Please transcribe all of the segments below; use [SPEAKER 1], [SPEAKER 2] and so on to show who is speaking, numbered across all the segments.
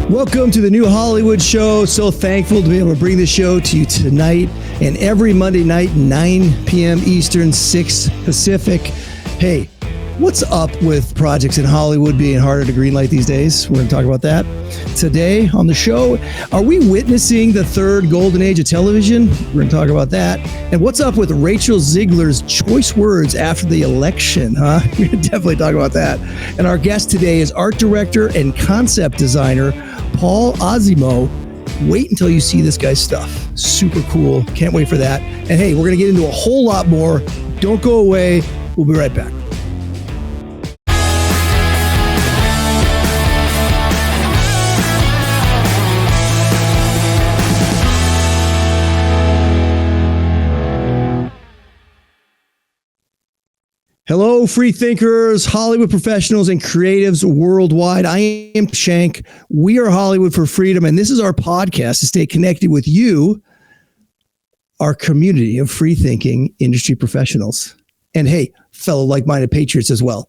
[SPEAKER 1] Welcome to the New Hollywood Show. So thankful to be able to bring this show to you tonight and every Monday night, 9 p.m. Eastern, 6 Pacific. Hey, what's up with projects in Hollywood being harder to greenlight these days? We're going to talk about that today on the show. Are we witnessing the third golden age of television? We're going to talk about that. And what's up with Rachel Ziegler's choice words after the election, huh? We're going to definitely talk about that. And our guest today is art director and concept designer Paul OZZIMO. Wait until you see this guy's stuff. Super cool. Can't wait for that. And hey, we're going to get into a whole lot more. Don't go away. We'll be right back. Hello, free thinkers, Hollywood professionals, and creatives worldwide. I am Shank. We are Hollywood for Freedom, and this is our podcast to stay connected with you, our community of free thinking industry professionals. And hey, fellow like-minded patriots as well.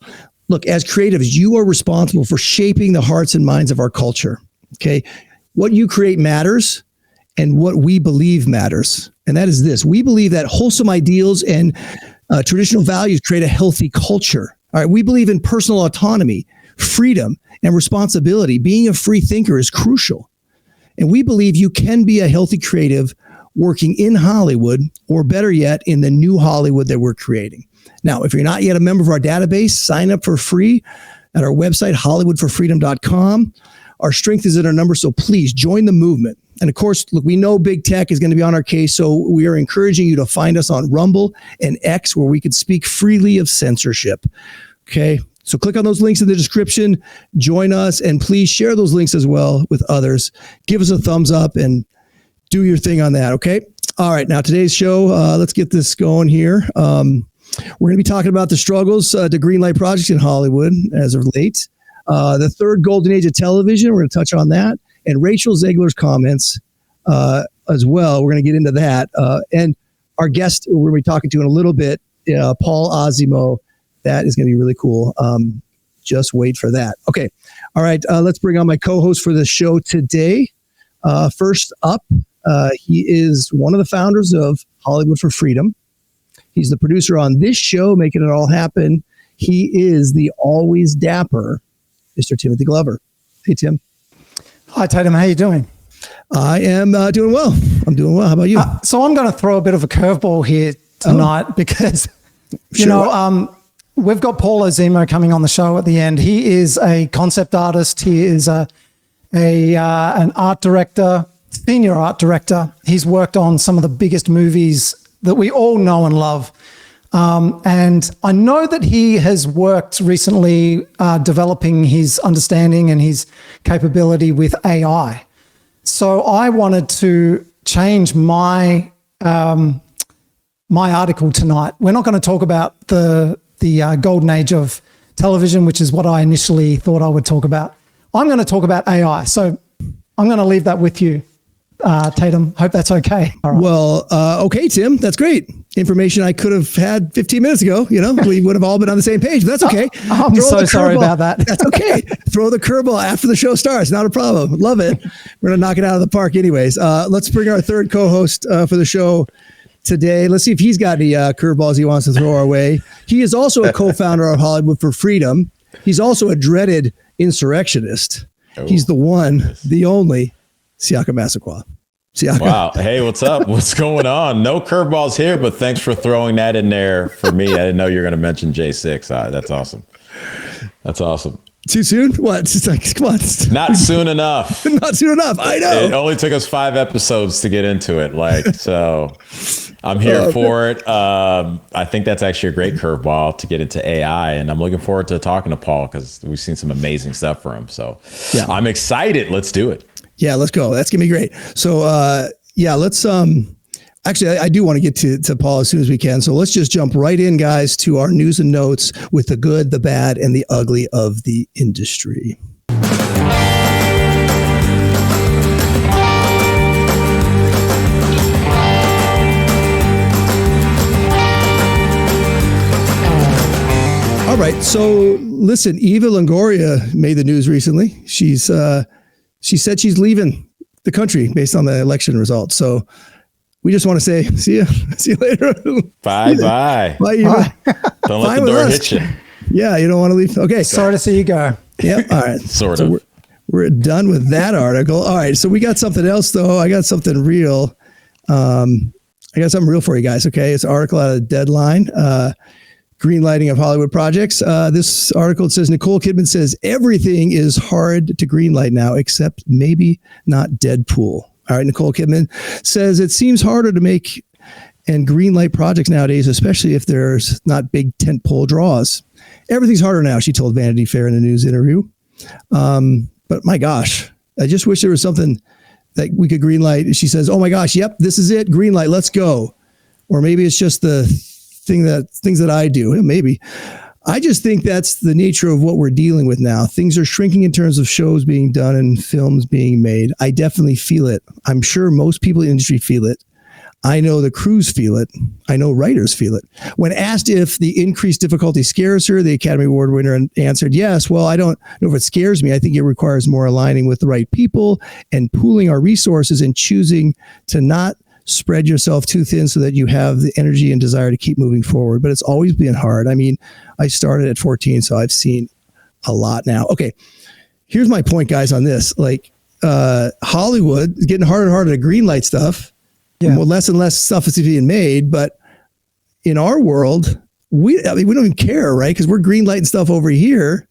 [SPEAKER 1] Look, as creatives, you are responsible for shaping the hearts and minds of our culture. Okay, what you create matters, and what we believe matters. And that is this: we believe that wholesome ideals and traditional values create a healthy culture. All right, we believe in personal autonomy, freedom, and responsibility. Being a free thinker is crucial. And we believe you can be a healthy creative working in Hollywood, or better yet, in the new Hollywood that we're creating. Now, if you're not yet a member of our database, sign up for free at our website, hollywoodforfreedom.com. Our strength is in our numbers, so please join the movement. And of course, look, we know big tech is going to be on our case, so we are encouraging you to find us on Rumble and X, where we can speak freely of censorship. Okay, so click on those links in the description, join us, and please share those links as well with others. Give us a thumbs up and do your thing on that, okay? All right, now today's show, let's get this going here. We're going to be talking about the struggles to greenlight projects in Hollywood as of late. The third golden age of television, we're going to touch on that. And Rachel Ziegler's comments as well. We're going to get into that. And our guest we're going to be talking to in a little bit, Paul OZZIMO. That is going to be really cool. Just wait for that. Okay. All right. Let's bring on my co-host for the show today. First up, he is one of the founders of Hollywood for Freedom. He's the producer on this show, making it all happen. He is the always dapper Mr. Timothy Glover. Hey, Tim.
[SPEAKER 2] Hi, Tatum. How are you doing?
[SPEAKER 1] I am doing well. I'm doing well. How about you?
[SPEAKER 2] So I'm going to throw a bit of a curveball here tonight because, we've got Paul OZZIMO coming on the show at the end. He is a concept artist. He is an art director, senior art director. He's worked on some of the biggest movies that we all know and love. And I know that he has worked recently developing his understanding and his capability with AI. So I wanted to change my my article tonight. We're not going to talk about the golden age of television, which is what I initially thought I would talk about. I'm going to talk about AI. So I'm going to leave that with you, Tatum. Hope that's okay.
[SPEAKER 1] All right. Well, okay, Tim, that's great. Information I could have had 15 minutes ago. We would have all been on the same page, but that's okay.
[SPEAKER 2] I'm so sorry about that.
[SPEAKER 1] That's okay. Throw the curveball after the show starts. Not a problem. Love it. We're going to knock it out of the park anyways. Let's bring our third co-host for the show today. Let's see if he's got any curveballs he wants to throw our way. He is also a co-founder of Hollywood for Freedom. He's also a dreaded insurrectionist. Oh, he's the one, the only, Siaka Massaquoi. Siaka.
[SPEAKER 3] Wow. Hey, what's up? What's going on? No curveballs here, but thanks for throwing that in there for me. I didn't know you were going to mention J6. That's awesome. That's awesome.
[SPEAKER 1] Too soon? What? It's like, come on.
[SPEAKER 3] Not soon enough.
[SPEAKER 1] Not soon enough. I know.
[SPEAKER 3] It only took us 5 episodes to get into it. So I'm here for it. I think that's actually a great curveball to get into AI. And I'm looking forward to talking to Paul because we've seen some amazing stuff from him. So yeah. I'm excited. Let's do it.
[SPEAKER 1] Yeah, let's go. That's going to be great. So, let's, actually, I do want to get to Paul as soon as we can. So let's just jump right in, guys, to our news and notes with the good, the bad, and the ugly of the industry. All right. So listen, Eva Longoria made the news recently. She's she said she's leaving the country based on the election results. So we just want to say, see you later.
[SPEAKER 3] Bye. Bye.
[SPEAKER 1] Bye.
[SPEAKER 3] Don't let the door hit you.
[SPEAKER 1] Yeah, you don't want to leave. Okay.
[SPEAKER 2] Sorry to see you go.
[SPEAKER 1] Yeah. All right.
[SPEAKER 3] Sort of.
[SPEAKER 1] We're done with that article. All right. So we got something else though. I got something real. I got something real for you guys. Okay. It's an article out of Deadline, green lighting of Hollywood projects. This article, it says, Nicole Kidman says everything is hard to green light now, except maybe not Deadpool. All right. Nicole Kidman says it seems harder to make and green light projects nowadays, especially if there's not big tentpole draws. Everything's harder now, she told Vanity Fair in a news interview. But my gosh, I just wish there was something that we could green light. She says, oh my gosh, yep, this is it. Green light, let's go. Or maybe it's just the things that I do. Maybe. I just think that's the nature of what we're dealing with now. Things are shrinking in terms of shows being done and films being made. I definitely feel it. I'm sure most people in the industry feel it. I know the crews feel it. I know writers feel it. When asked if the increased difficulty scares her, the Academy Award winner answered, yes. Well, I don't know if it scares me. I think it requires more aligning with the right people and pooling our resources and choosing to not spread yourself too thin so that you have the energy and desire to keep moving forward. But it's always been hard. I mean, I started at 14, so I've seen a lot now. Okay, here's my point, guys, on this. Like, Hollywood is getting harder and harder to greenlight stuff. Yeah. Well, less and less stuff is being made, but in our world, we don't even care, right? Because we're greenlighting stuff over here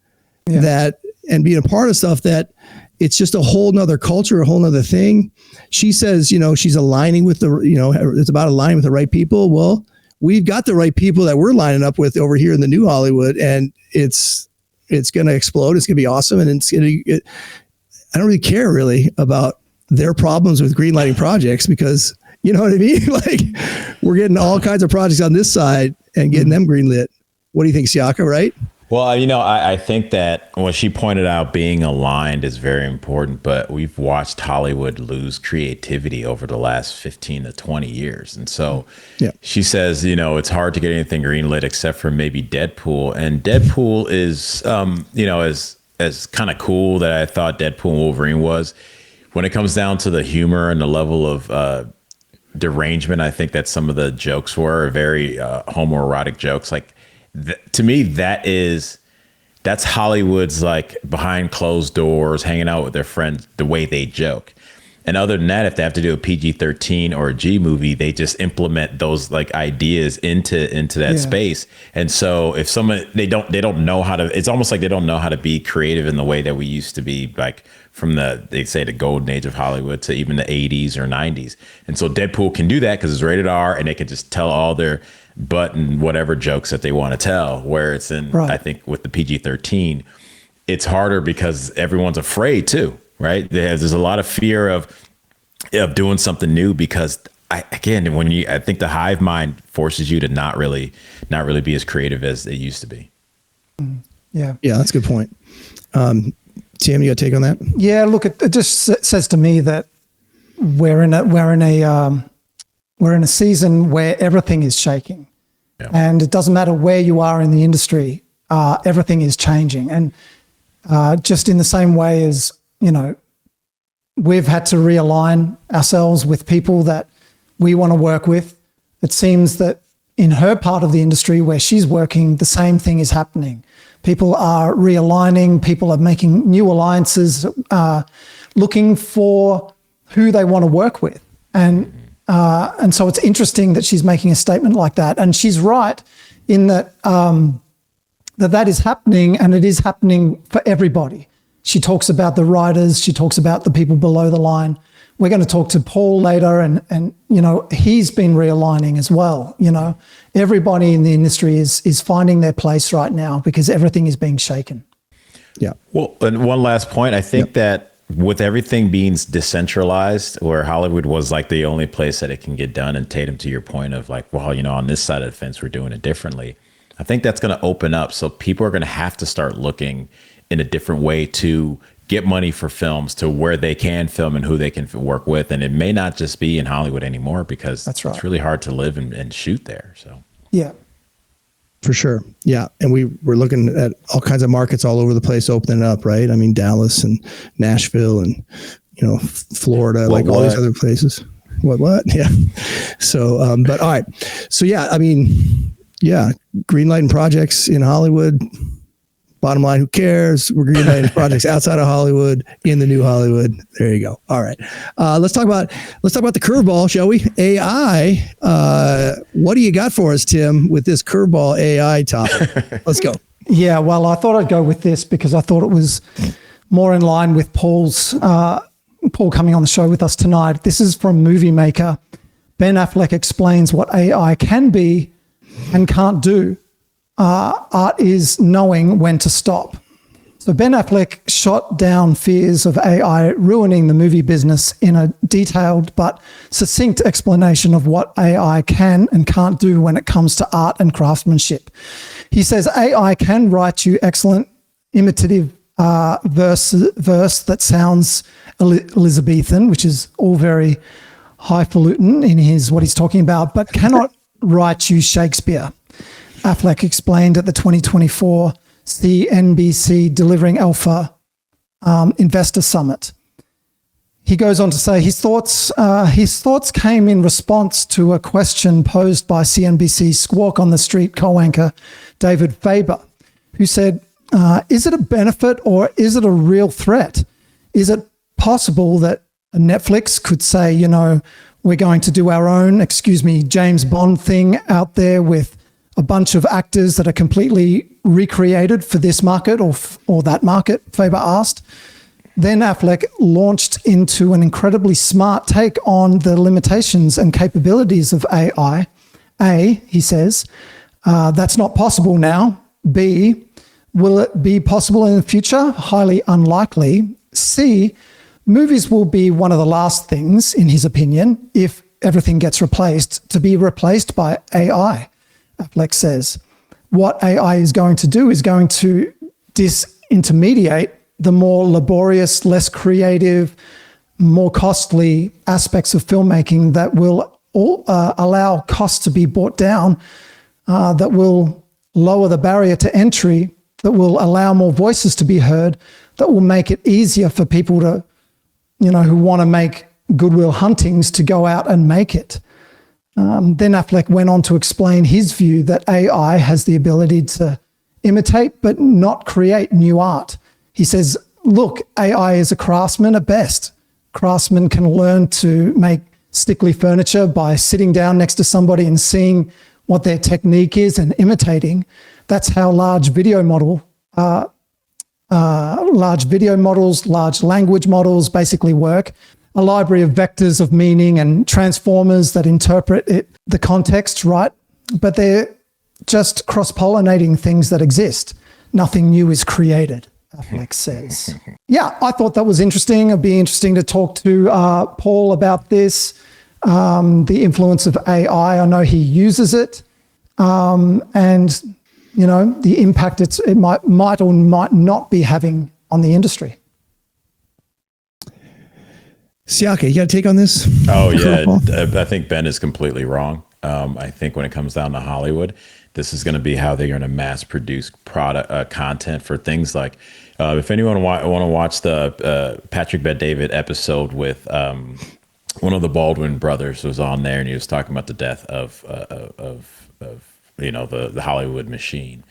[SPEAKER 1] and being a part of stuff that it's just a whole nother culture, a whole nother thing. She says, she's aligning with it's about aligning with the right people. Well, we've got the right people that we're lining up with over here in the new Hollywood, and it's going to explode. It's going to be awesome. And I don't really care really about their problems with greenlighting projects because you know what I mean? Like, we're getting all kinds of projects on this side and getting them greenlit. What do you think, Siaka, right?
[SPEAKER 3] Well, I think that when she pointed out being aligned is very important, but we've watched Hollywood lose creativity over the last 15 to 20 years. And so she says, it's hard to get anything greenlit except for maybe Deadpool. And Deadpool is, as kind of cool that I thought Deadpool and Wolverine was. When it comes down to the humor and the level of derangement, I think that some of the jokes were very homoerotic jokes. Like to me, that's Hollywood's like behind closed doors, hanging out with their friends, the way they joke. And other than that, if they have to do a PG-13 or a G movie, they just implement those like ideas into that space. And so if someone they don't know how to, it's almost like they don't know how to be creative in the way that we used to be, like from they say the golden age of Hollywood to even the 80s or 90s. And so Deadpool can do that because it's rated R and they can just tell all their butt and whatever jokes that they want to tell. Where it's in, I think with the PG-13, it's harder because everyone's afraid too. Right. There's a lot of fear of doing something new because I think the hive mind forces you to not really be as creative as it used to be.
[SPEAKER 2] Yeah.
[SPEAKER 1] Yeah, that's a good point. Tim, you got a take on that? Yeah,
[SPEAKER 2] look, it just says to me that we're in a season where everything is shaking, and it doesn't matter where you are in the industry, everything is changing, and just in the same way as we've had to realign ourselves with people that we want to work with. It seems that in her part of the industry where she's working, the same thing is happening. People are realigning, people are making new alliances, looking for who they want to work with. And so it's interesting that she's making a statement like that. And she's right in that that is happening, and it is happening for everybody. She talks about the writers. She talks about the people below the line. We're going to talk to Paul later, and he's been realigning as well. Everybody in the industry is finding their place right now because everything is being shaken.
[SPEAKER 1] Yeah.
[SPEAKER 3] Well, and one last point, I think that with everything being decentralized, where Hollywood was like the only place that it can get done, and Tatum, to your point of like, well, on this side of the fence, we're doing it differently. I think that's going to open up. So people are going to have to start looking in a different way to get money for films, to where they can film and who they can work with. And it may not just be in Hollywood anymore because it's really hard to live and shoot there. So,
[SPEAKER 2] yeah.
[SPEAKER 1] For sure. Yeah. And we're looking at all kinds of markets all over the place opening up, right? I mean, Dallas and Nashville and, Florida, all these other places. What? Yeah. So, but all right. So, yeah, I mean, yeah, greenlighting projects in Hollywood. Bottom line, who cares? We're greenlighting projects outside of Hollywood, in the new Hollywood. There you go. All right. Let's talk about the curveball, shall we? AI. What do you got for us, Tim, with this curveball AI topic? Let's go.
[SPEAKER 2] Yeah, well, I thought I'd go with this because I thought it was more in line with Paul coming on the show with us tonight. This is from Movie Maker. Ben Affleck explains what AI can be and can't do. Art is knowing when to stop. So Ben Affleck shot down fears of AI ruining the movie business in a detailed but succinct explanation of what AI can and can't do when it comes to art and craftsmanship. He says AI can write you excellent imitative verse that sounds Elizabethan, which is all very highfalutin in what he's talking about, but cannot write you Shakespeare. Affleck explained at the 2024 CNBC Delivering Alpha Investor Summit. He goes on to say his thoughts came in response to a question posed by CNBC Squawk on the Street co-anchor David Faber, who said, is it a benefit or is it a real threat? Is it possible that Netflix could say, we're going to do our own, James Bond thing out there with a bunch of actors that are completely recreated for this market or that market, Faber asked. Then Affleck launched into an incredibly smart take on the limitations and capabilities of AI. A, he says, that's not possible now. B, will it be possible in the future? Highly unlikely. C, movies will be one of the last things, in his opinion, if everything gets replaced, to be replaced by AI. Affleck says, what AI is going to do is going to disintermediate the more laborious, less creative, more costly aspects of filmmaking that will allow costs to be brought down, that will lower the barrier to entry, that will allow more voices to be heard, that will make it easier for people to, who want to make Goodwill Huntings to go out and make it. Then Affleck went on to explain his view that AI has the ability to imitate but not create new art. He says, look, AI is a craftsman at best. Craftsmen can learn to make stickly furniture by sitting down next to somebody and seeing what their technique is and imitating. That's how large video models, large language models basically work. A library of vectors of meaning and transformers that interpret the context, right? But they're just cross-pollinating things that exist. Nothing new is created, Affleck says. Yeah, I thought that was interesting. It'd be interesting to talk to Paul about this, the influence of AI. I know he uses it, and the impact it might or might not be having on the industry.
[SPEAKER 1] Siaka, you got a take on this?
[SPEAKER 3] Oh, yeah. I think Ben is completely wrong. I think when it comes down to Hollywood, this is going to be how they're going to mass produce product content for things like, if anyone want to watch the Patrick Bet-David episode with one of the Baldwin brothers was on there, and he was talking about the death of the Hollywood machine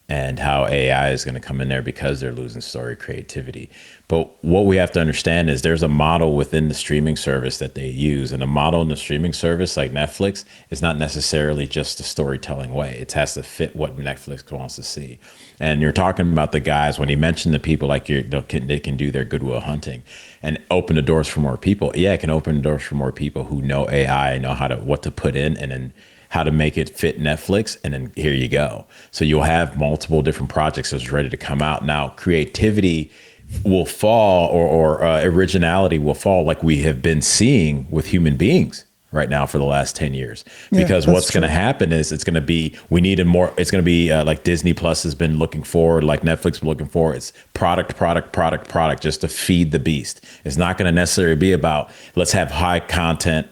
[SPEAKER 3] and how AI is going to come in there because they're losing story creativity. But what we have to understand is there's a model within the streaming service that they use. And a model in the streaming service like Netflix is not necessarily just a storytelling way. It has to fit what Netflix wants to see. And you're talking about the guys, when he mentioned the people like they can do their Goodwill Hunting and open the doors for more people. Yeah, it can open the doors for more people who know AI, know what to put in, and then how to make it fit Netflix, and then here you go. So you'll have multiple different projects that's ready to come out. Now, creativity will fall or originality will fall like we have been seeing with human beings, right now for the last 10 years, because what's going to happen is it's going to be, it's going to be like Disney Plus has been looking for, like Netflix been looking for. It's product, just to feed the beast. It's not going to necessarily be about, let's have high content,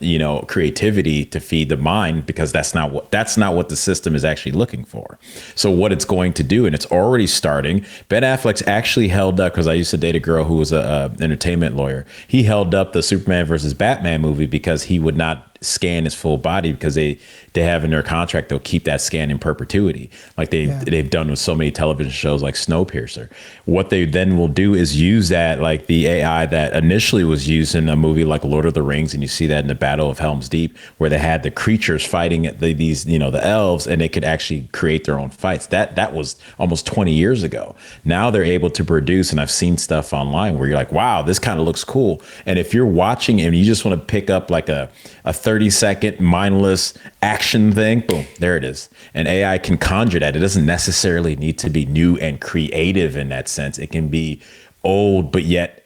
[SPEAKER 3] creativity to feed the mind, because that's not what the system is actually looking for. So what it's going to do, and it's already starting, Ben Affleck's actually held up, because I used to date a girl who was a entertainment lawyer. He held up the Superman versus Batman movie because he would not scan his full body, because they have in their contract they'll keep that scan in perpetuity, like they've done with so many television shows like Snowpiercer. What they then will do is use that, like the AI that initially was used in a movie like Lord of the Rings, and you see that in the Battle of Helm's Deep, where they had the creatures fighting these the elves, and they could actually create their own fights. That was almost 20 years ago. Now they're able to produce, and I've seen stuff online where you're like, wow, this kind of looks cool. And if you're watching and you just want to pick up like a 30-second mindless action thing, boom, there it is. And AI can conjure that. It doesn't necessarily need to be new and creative in that sense. It can be old, but yet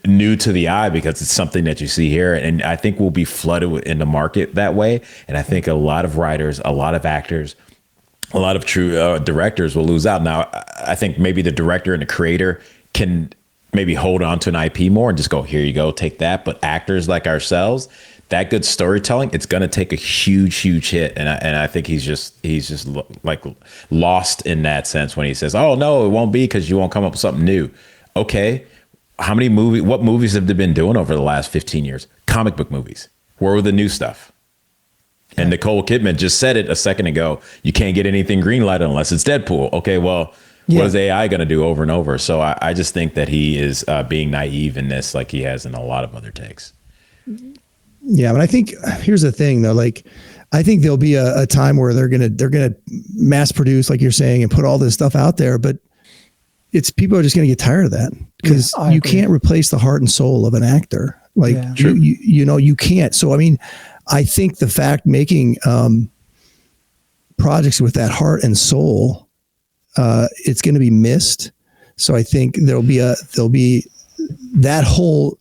[SPEAKER 3] new to the eye, because it's something that you see here. And I think we'll be flooded in the market that way. And I think a lot of writers, a lot of actors, a lot of true directors will lose out. Now, I think maybe the director and the creator can maybe hold on to an IP more and just go, here you go, take that. But actors like ourselves, that good storytelling, it's going to take a huge hit. And I think he's just like lost in that sense when he says, oh, no, it won't be because you won't come up with something new. Okay. What movies have they been doing over the last 15 years? Comic book movies. Where were the new stuff? And Nicole Kidman just said it a second ago. You can't get anything greenlighted unless it's Deadpool. Okay, well, what is AI going to do over and over? So I just think that he is being naive in this, like he has in a lot of other takes.
[SPEAKER 1] Yeah, but I think here's the thing though. Like, I think there'll be a time where they're gonna mass produce, like you're saying, and put all this stuff out there. But people are just gonna get tired of that, because you can't replace the heart and soul of an actor. Like you can't. So I mean, I think the fact making projects with that heart and soul, it's going to be missed. So I think there'll be that whole.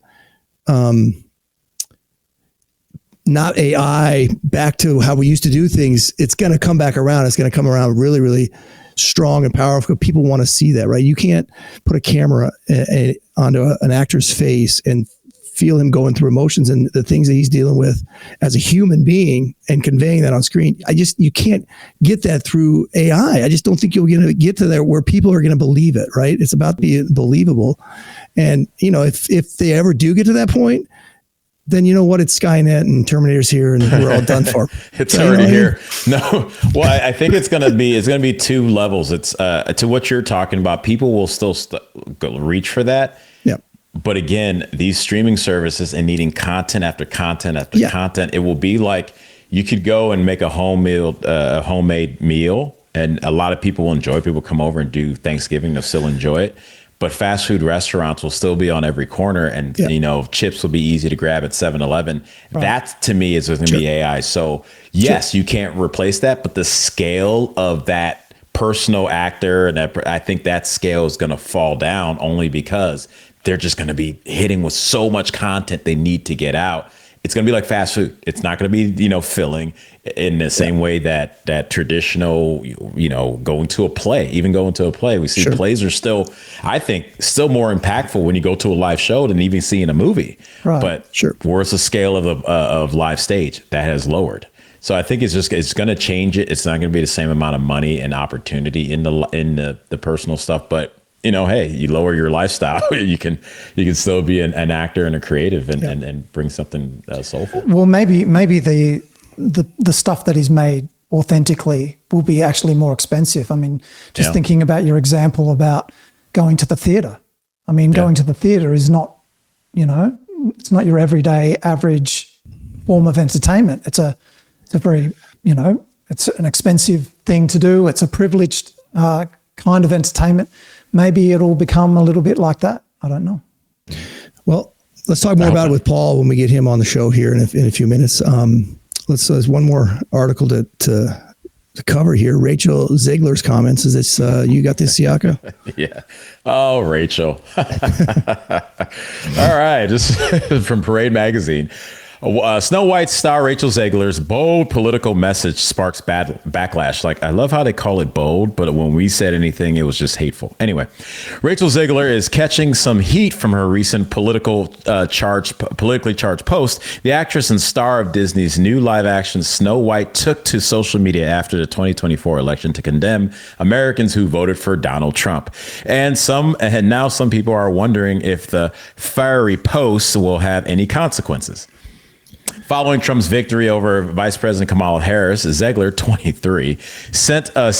[SPEAKER 1] Not AI, back to how we used to do things. It's going to come back around. It's going to come around really, really strong and powerful. People want to see that, right? You can't put a camera onto an actor's face and feel him going through emotions and the things that he's dealing with as a human being and conveying that on screen. You can't get that through AI. I just don't think you're going to get to there where people are going to believe it, right? It's about being believable. And, if they ever do get to that point, then you know what? It's Skynet and Terminator's here, and we're all done for.
[SPEAKER 3] It's already here. No, well, I think it's going to be two levels. It's to what you're talking about. People will still reach for that. Yeah. But again, these streaming services and needing content after content after content, it will be like you could go and make a homemade meal, and a lot of people will enjoy it. People come over and do Thanksgiving, they'll still enjoy it. But fast food restaurants will still be on every corner, and chips will be easy to grab at 7-Eleven. Right. That to me is going to be AI. So yes, you can't replace that, but the scale of that personal actor, and I think that scale is going to fall down only because they're just going to be hitting with so much content they need to get out. It's going to be like fast food. It's not going to be, filling in the same way that traditional, going to a play, we see plays are still, I think, still more impactful when you go to a live show than even seeing a movie. Right. But where's the scale of live stage that has lowered? So I think it's going to change it. It's not going to be the same amount of money and opportunity in the personal stuff, but hey, you lower your lifestyle, you can still be an actor and a creative and bring something soulful.
[SPEAKER 2] Well, maybe the stuff that is made authentically will be actually more expensive. I mean, just thinking about your example about going to the theater. I mean, going to the theater is not, it's not your everyday average form of entertainment. It's a very, it's an expensive thing to do. It's a privileged kind of entertainment. Maybe it'll become a little bit like that. I don't know.
[SPEAKER 1] Well, let's talk more about it with Paul when we get him on the show here in a few minutes. There's one more article to cover here. Rachel Ziegler's comments. Is this you got this, Siaka?
[SPEAKER 3] Yeah. Oh, Rachel. All right. Just from Parade Magazine. Snow White star Rachel Zegler's bold political message sparks backlash. Like, I love how they call it bold, but when we said anything, it was just hateful. Anyway, Rachel Zegler is catching some heat from her recent politically charged post. The actress and star of Disney's new live-action Snow White took to social media after the 2024 election to condemn Americans who voted for Donald Trump. And now some people are wondering if the fiery posts will have any consequences. Following Trump's victory over Vice President Kamala Harris, Zegler, 23, sent a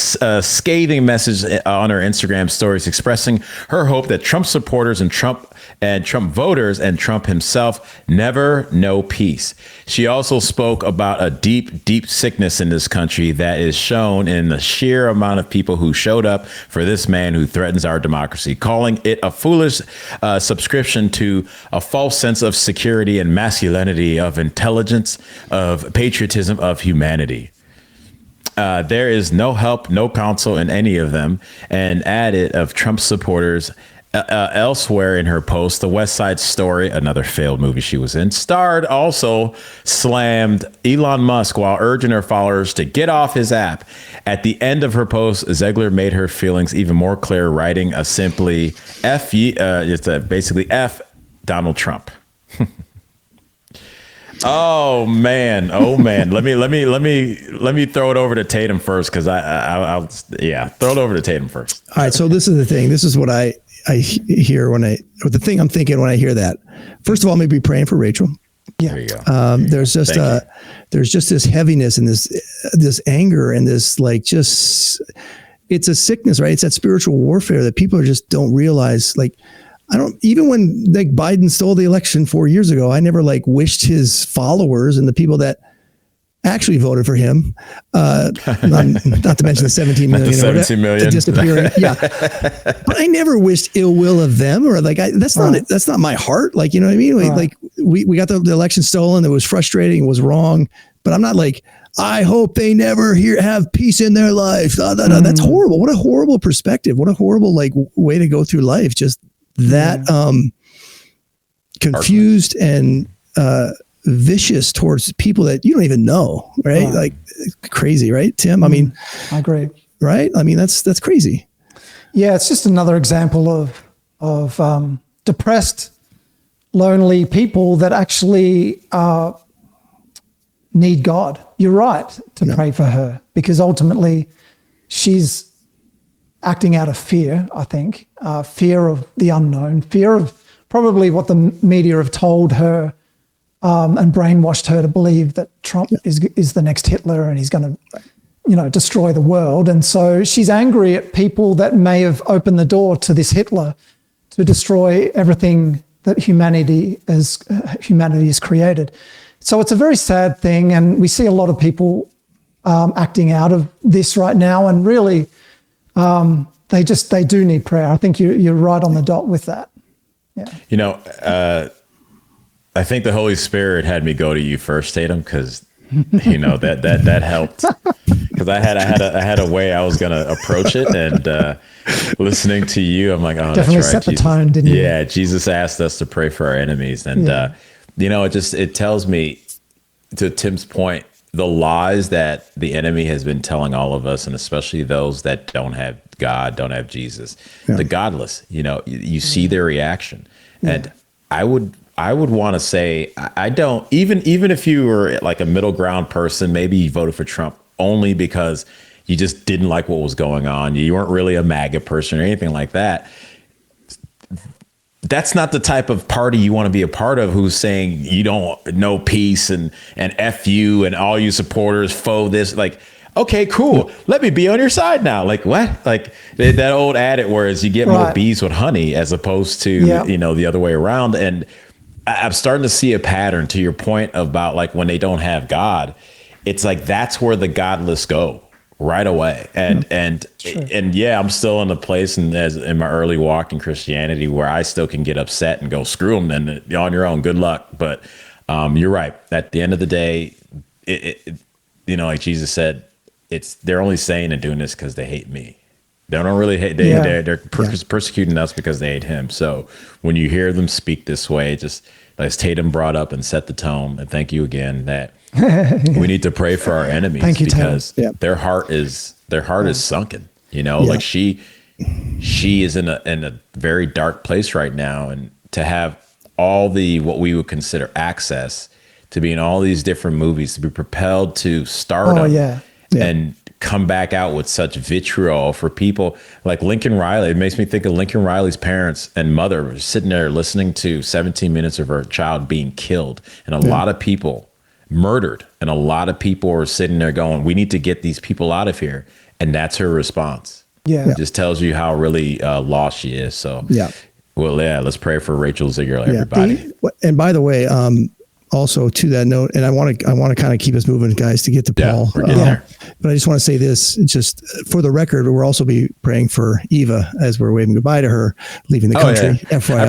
[SPEAKER 3] scathing message on her Instagram stories expressing her hope that Trump supporters and Trump voters and Trump himself never know peace. She also spoke about a deep, deep sickness in this country that is shown in the sheer amount of people who showed up for this man who threatens our democracy, calling it a foolish subscription to a false sense of security and masculinity, of intelligence, of patriotism, of humanity. There is no help, no counsel in any of them, and added of Trump supporters. Elsewhere in her post, the West Side Story, another failed movie she was in, also slammed Elon Musk while urging her followers to get off his app. At the end of her post, Zegler made her feelings even more clear, writing a simply basically F Donald Trump. Oh man. Let me throw it over to Tatum first, because I'll throw it over to Tatum first.
[SPEAKER 1] All right. So this is the thing. This is what I hear the thing I'm thinking when I hear that. First of all, maybe praying for Rachel.
[SPEAKER 2] Yeah.
[SPEAKER 3] There you go.
[SPEAKER 1] There's just this heaviness and this anger and this it's a sickness, right? It's that spiritual warfare that people just don't realize. Like, even when Biden stole the election 4 years ago, I never wished his followers and the people that actually voted for him, not to mention the 17 million,
[SPEAKER 3] the 17 million
[SPEAKER 1] disappearing. Yeah. But I never wished ill will of them, or that's not my heart. You know what I mean? We got the election stolen. It was frustrating. It was wrong, but I'm not I hope they never have peace in their life. No, that's horrible. What a horrible perspective. What a horrible way to go through life. Just that confused and vicious towards people that you don't even know, right? Crazy, right, Tim? I mean,
[SPEAKER 2] I agree.
[SPEAKER 1] Right? I mean, that's crazy.
[SPEAKER 2] Yeah, it's just another example of depressed, lonely people that actually need God. You're right to pray for her, because ultimately she's acting out of fear, I think, fear of the unknown, fear of probably what the media have told her, and brainwashed her to believe that Trump is the next Hitler and he's going to, destroy the world. And so she's angry at people that may have opened the door to this Hitler to destroy everything that humanity has created. So it's a very sad thing, and we see a lot of people acting out of this right now, and really they do need prayer. I think you're right on the dot with that. Yeah.
[SPEAKER 3] I think the Holy Spirit had me go to you first, Tatum, because that helped. Because I had a way I was gonna approach it, and listening to you, I'm like, oh,
[SPEAKER 2] definitely
[SPEAKER 3] that's right.
[SPEAKER 2] set the tone, didn't you?
[SPEAKER 3] Yeah, Jesus asked us to pray for our enemies, and it tells me, to Tim's point, the lies that the enemy has been telling all of us, and especially those that don't have God, don't have Jesus, the godless. You see their reaction, and I would want to say, I don't, even if you were a middle ground person, maybe you voted for Trump only because you just didn't like what was going on. You weren't really a MAGA person or anything like that. That's not the type of party you want to be a part of, who's saying you don't know peace and F you and all you supporters faux this. Okay, cool. Let me be on your side now. What? That old adage where you get more bees with honey as opposed to, the other way around. And I'm starting to see a pattern, to your point about when they don't have God. It's that's where the godless go right away. And I'm still in a place in my early walk in Christianity where I still can get upset and go, screw them, then you're on your own, good luck. But you're right. At the end of the day, like Jesus said, they're only saying and doing this because they hate me. They don't really hate. They're persecuting us because they hate him. So when you hear them speak this way, just as Tatum brought up and set the tone, and thank you again, that we need to pray for our enemies.
[SPEAKER 2] Thank you,
[SPEAKER 3] because
[SPEAKER 2] Tatum.
[SPEAKER 3] their heart is sunken. Like she is in a very dark place right now, and to have all the what we would consider access to be in all these different movies, to be propelled to stardom, and come back out with such vitriol for people like Lincoln Riley. It makes me think of Lincoln Riley's parents and mother sitting there listening to 17 minutes of her child being killed, and a lot of people murdered, and a lot of people are sitting there going, we need to get these people out of here. And that's her response. It just tells you how really lost she is. So let's pray for Rachel Ziegler, everybody.
[SPEAKER 1] And by the way, also to that note, and I want to kind of keep us moving, guys, to get to Paul.
[SPEAKER 3] We're getting there.
[SPEAKER 1] But I just want to say this, just for the record, we'll also be praying for Eva as we're waving goodbye to her, leaving the country. FYI.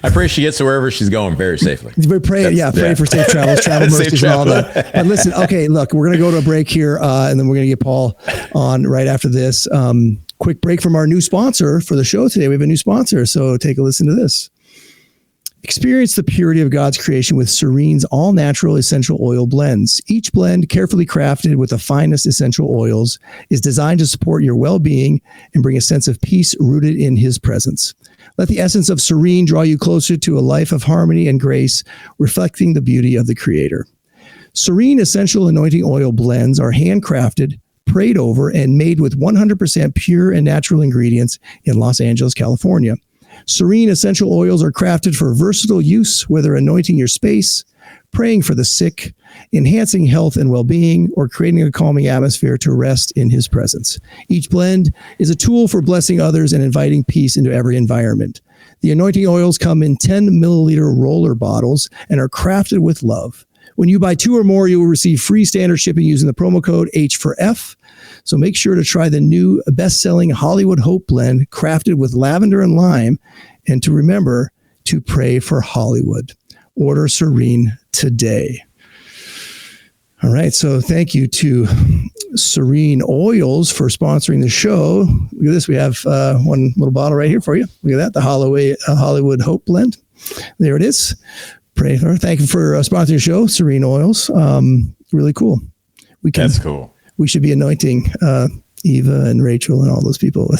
[SPEAKER 3] I pray she gets to wherever she's going very safely.
[SPEAKER 1] Pray for safe travels, travel mercies, and all that. And listen, okay, look, we're going to go to a break here, and then we're going to get Paul on right after this. Quick break from our new sponsor for the show today. We have a new sponsor, so take a listen to this. Experience the purity of God's creation with Serene's all-natural essential oil blends. Each blend, carefully crafted with the finest essential oils, is designed to support your well-being and bring a sense of peace rooted in His presence. Let the essence of Serene draw you closer to a life of harmony and grace, reflecting the beauty of the Creator. Serene essential anointing oil blends are handcrafted, prayed over, and made with 100% pure and natural ingredients in Los Angeles, California. Serene essential oils are crafted for versatile use, whether anointing your space, praying for the sick, enhancing health and well-being, or creating a calming atmosphere to rest in His presence. Each blend is a tool for blessing others and inviting peace into every environment. The anointing oils come in 10 milliliter roller bottles and are crafted with love. When you buy 2 or more, you will receive free standard shipping using the promo code H4F. So make sure to try the new best-selling Hollywood Hope blend crafted with lavender and lime, and to remember to pray for Hollywood. Order Serene today. All right, so thank you to Serene Oils for sponsoring the show. Look at this. We have one little bottle right here for you. Look at that, the Hollywood Hope blend. There it is. Pray for her. Thank you for sponsoring the show, Serene Oils. Really cool.
[SPEAKER 3] That's cool.
[SPEAKER 1] We should be anointing Eva and Rachel and all those people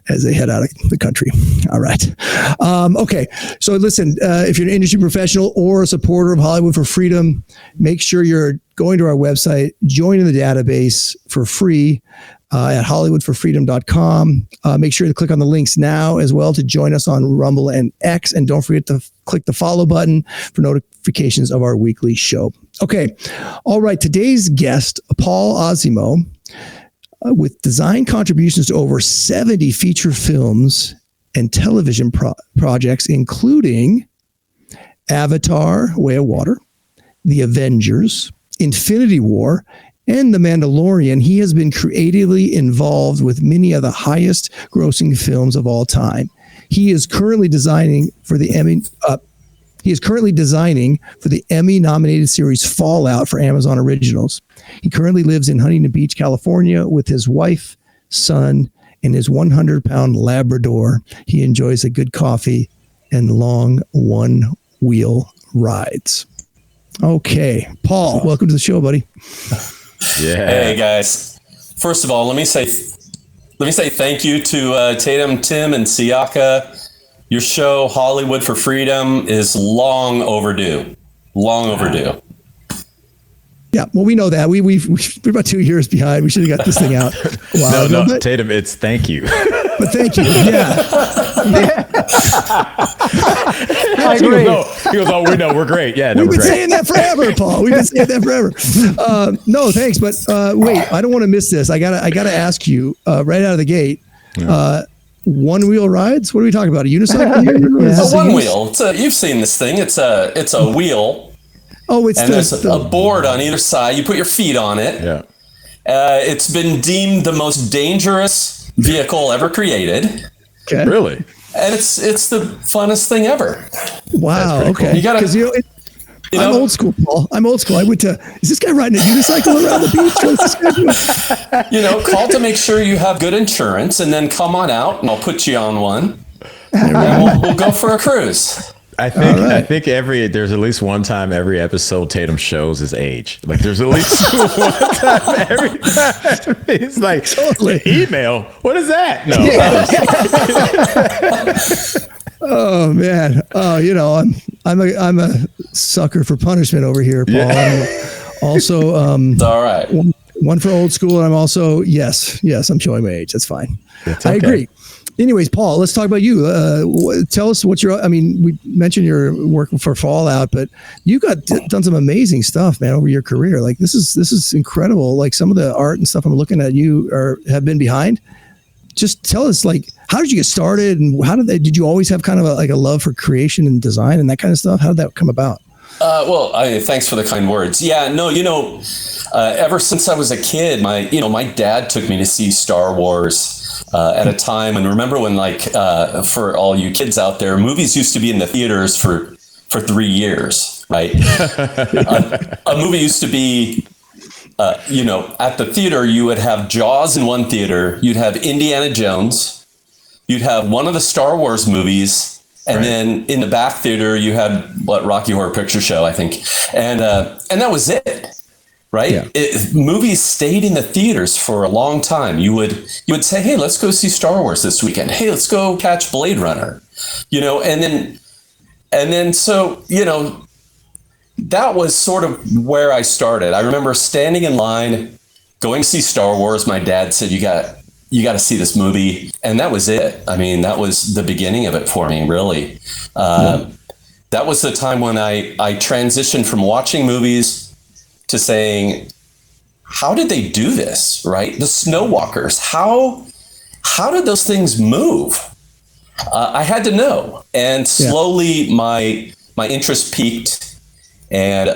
[SPEAKER 1] as they head out of the country. All right. Okay. So listen, if you're an industry professional or a supporter of Hollywood for Freedom, make sure you're going to our website, joining the database for free at hollywoodforfreedom.com. Make sure to click on the links now as well to join us on Rumble and X. And don't forget to click the follow button for notifications of our weekly show. Okay. All right. Today's guest, Paul OZZIMO, with design contributions to over 70 feature films and television projects, including Avatar, Way of Water, The Avengers, Infinity War, and The Mandalorian. He has been creatively involved with many of the highest grossing films of all time. He is currently designing for the Emmy-nominated series Fallout for Amazon Originals. He currently lives in Huntington Beach, California, with his wife, son, and his 100-pound Labrador. He enjoys a good coffee and long one-wheel rides. Okay, Paul, welcome to the show, buddy.
[SPEAKER 3] Yeah.
[SPEAKER 4] Hey guys. First of all, let me say thank you to Tatum, Tim, and Siaka. Your show, Hollywood for Freedom, is long overdue. Long overdue.
[SPEAKER 1] Yeah, well, we know that. We're about 2 years behind. We should have got this thing out a while ago.
[SPEAKER 3] No, Tatum, it's thank you.
[SPEAKER 1] But thank you. Yeah.
[SPEAKER 2] I agree.
[SPEAKER 3] He goes, oh, we know, we're great. Yeah,
[SPEAKER 1] We've been saying that forever, Paul. We've been saying that forever. No, thanks. But wait, I don't want to miss this. I gotta ask you right out of the gate. One-wheel rides? What are we talking about? A unicycle?
[SPEAKER 4] A one-wheel. You've seen this thing. It's a wheel.
[SPEAKER 1] Oh, it's
[SPEAKER 4] there's a board on either side. You put your feet on it.
[SPEAKER 3] Yeah.
[SPEAKER 4] It's been deemed the most dangerous vehicle ever created.
[SPEAKER 1] Okay.
[SPEAKER 3] Really?
[SPEAKER 4] And it's the funnest thing ever.
[SPEAKER 1] Wow. Okay.
[SPEAKER 4] Cool. You gotta,
[SPEAKER 1] because I'm old school, Paul. I'm old school. Is this guy riding a unicycle around the beach? What's this guy doing?
[SPEAKER 4] Call to make sure you have good insurance, and then come on out, and I'll put you on one. And we'll go for a cruise.
[SPEAKER 3] I think there's at least one time every episode Tatum shows his age. Like there's at least one time every time. It's like totally. Email. What is that? No.
[SPEAKER 1] Oh man. Oh, I'm a sucker for punishment over here, Paul. Yeah. I'm also
[SPEAKER 4] it's all right.
[SPEAKER 1] One for old school, and I'm also yes, I'm showing my age. That's fine. Okay. I agree. Anyways, Paul, let's talk about you. Tell us what we mentioned your work for Fallout, but you got done some amazing stuff, man, over your career. Like this is incredible. Like some of the art and stuff I'm looking at have been behind. Just tell us, like, how did you get started, and did you always have kind of a love for creation and design and that kind of stuff? How did that come about?
[SPEAKER 4] Thanks for the kind words. Yeah, no, ever since I was a kid, my dad took me to see Star Wars at a time. And remember when, for all you kids out there, movies used to be in the theaters for 3 years, right? A movie used to be, at the theater, you would have Jaws in one theater, you'd have Indiana Jones, you'd have one of the Star Wars movies, and then in the back theater, you had Rocky Horror Picture Show, I think, and that was it, right? Yeah. Movies stayed in the theaters for a long time. You would say, "Hey, let's go see Star Wars this weekend. Hey, let's go catch Blade Runner," and then so that was sort of where I started. I remember standing in line, going to see Star Wars. My dad said, "You got to see this movie." And that was it. I mean, that was the beginning of it for me, really. That was the time when I transitioned from watching movies to saying, how did they do this, right? The snow walkers, how did those things move? I had to know. And slowly my interest peaked and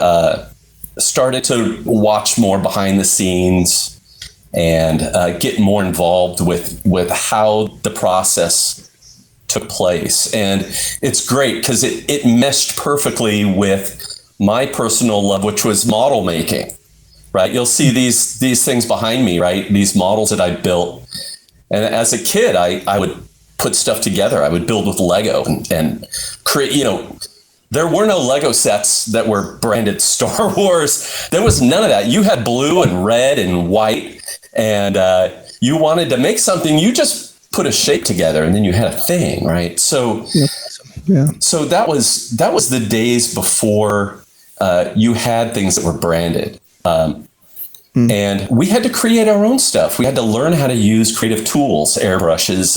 [SPEAKER 4] started to watch more behind the scenes and get more involved with how the process took place. And it's great because it meshed perfectly with my personal love, which was model making, right? You'll see these things behind me, right? These models that I built. And as a kid, I would put stuff together. I would build with Lego and create, there were no Lego sets that were branded Star Wars. There was none of that. You had blue and red and white, and you wanted to make something, you just put a shape together and then you had a thing, right? So, so that was the days before you had things that were branded. And we had to create our own stuff. We had to learn how to use creative tools, airbrushes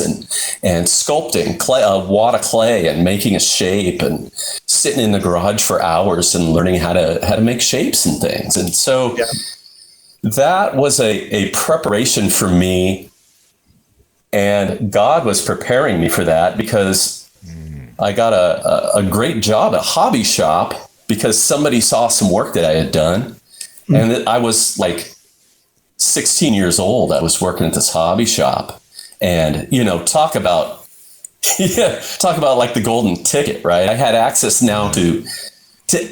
[SPEAKER 4] and sculpting, a wad of clay and making a shape and sitting in the garage for hours and learning how to make shapes and things. And so that was a preparation for me. And God was preparing me for that because I got a great job at a hobby shop because somebody saw some work that I had done. And I was like 16 years old. I was working at this hobby shop, and talk about like the golden ticket, right? I had access now to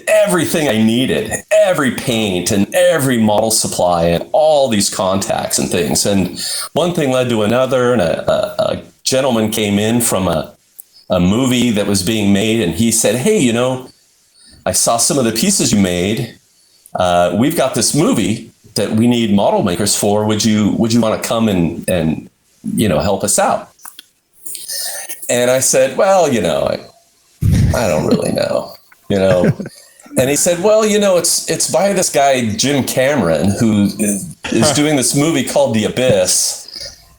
[SPEAKER 4] everything I needed, every paint and every model supply and all these contacts and things. And one thing led to another, and a gentleman came in from a movie that was being made, and he said, "Hey, I saw some of the pieces you made. We've got this movie that we need model makers for. Would you want to come and help us out?" And I said, "Well, I don't really know, And he said, "Well, it's by this guy Jim Cameron who is doing this movie called The Abyss,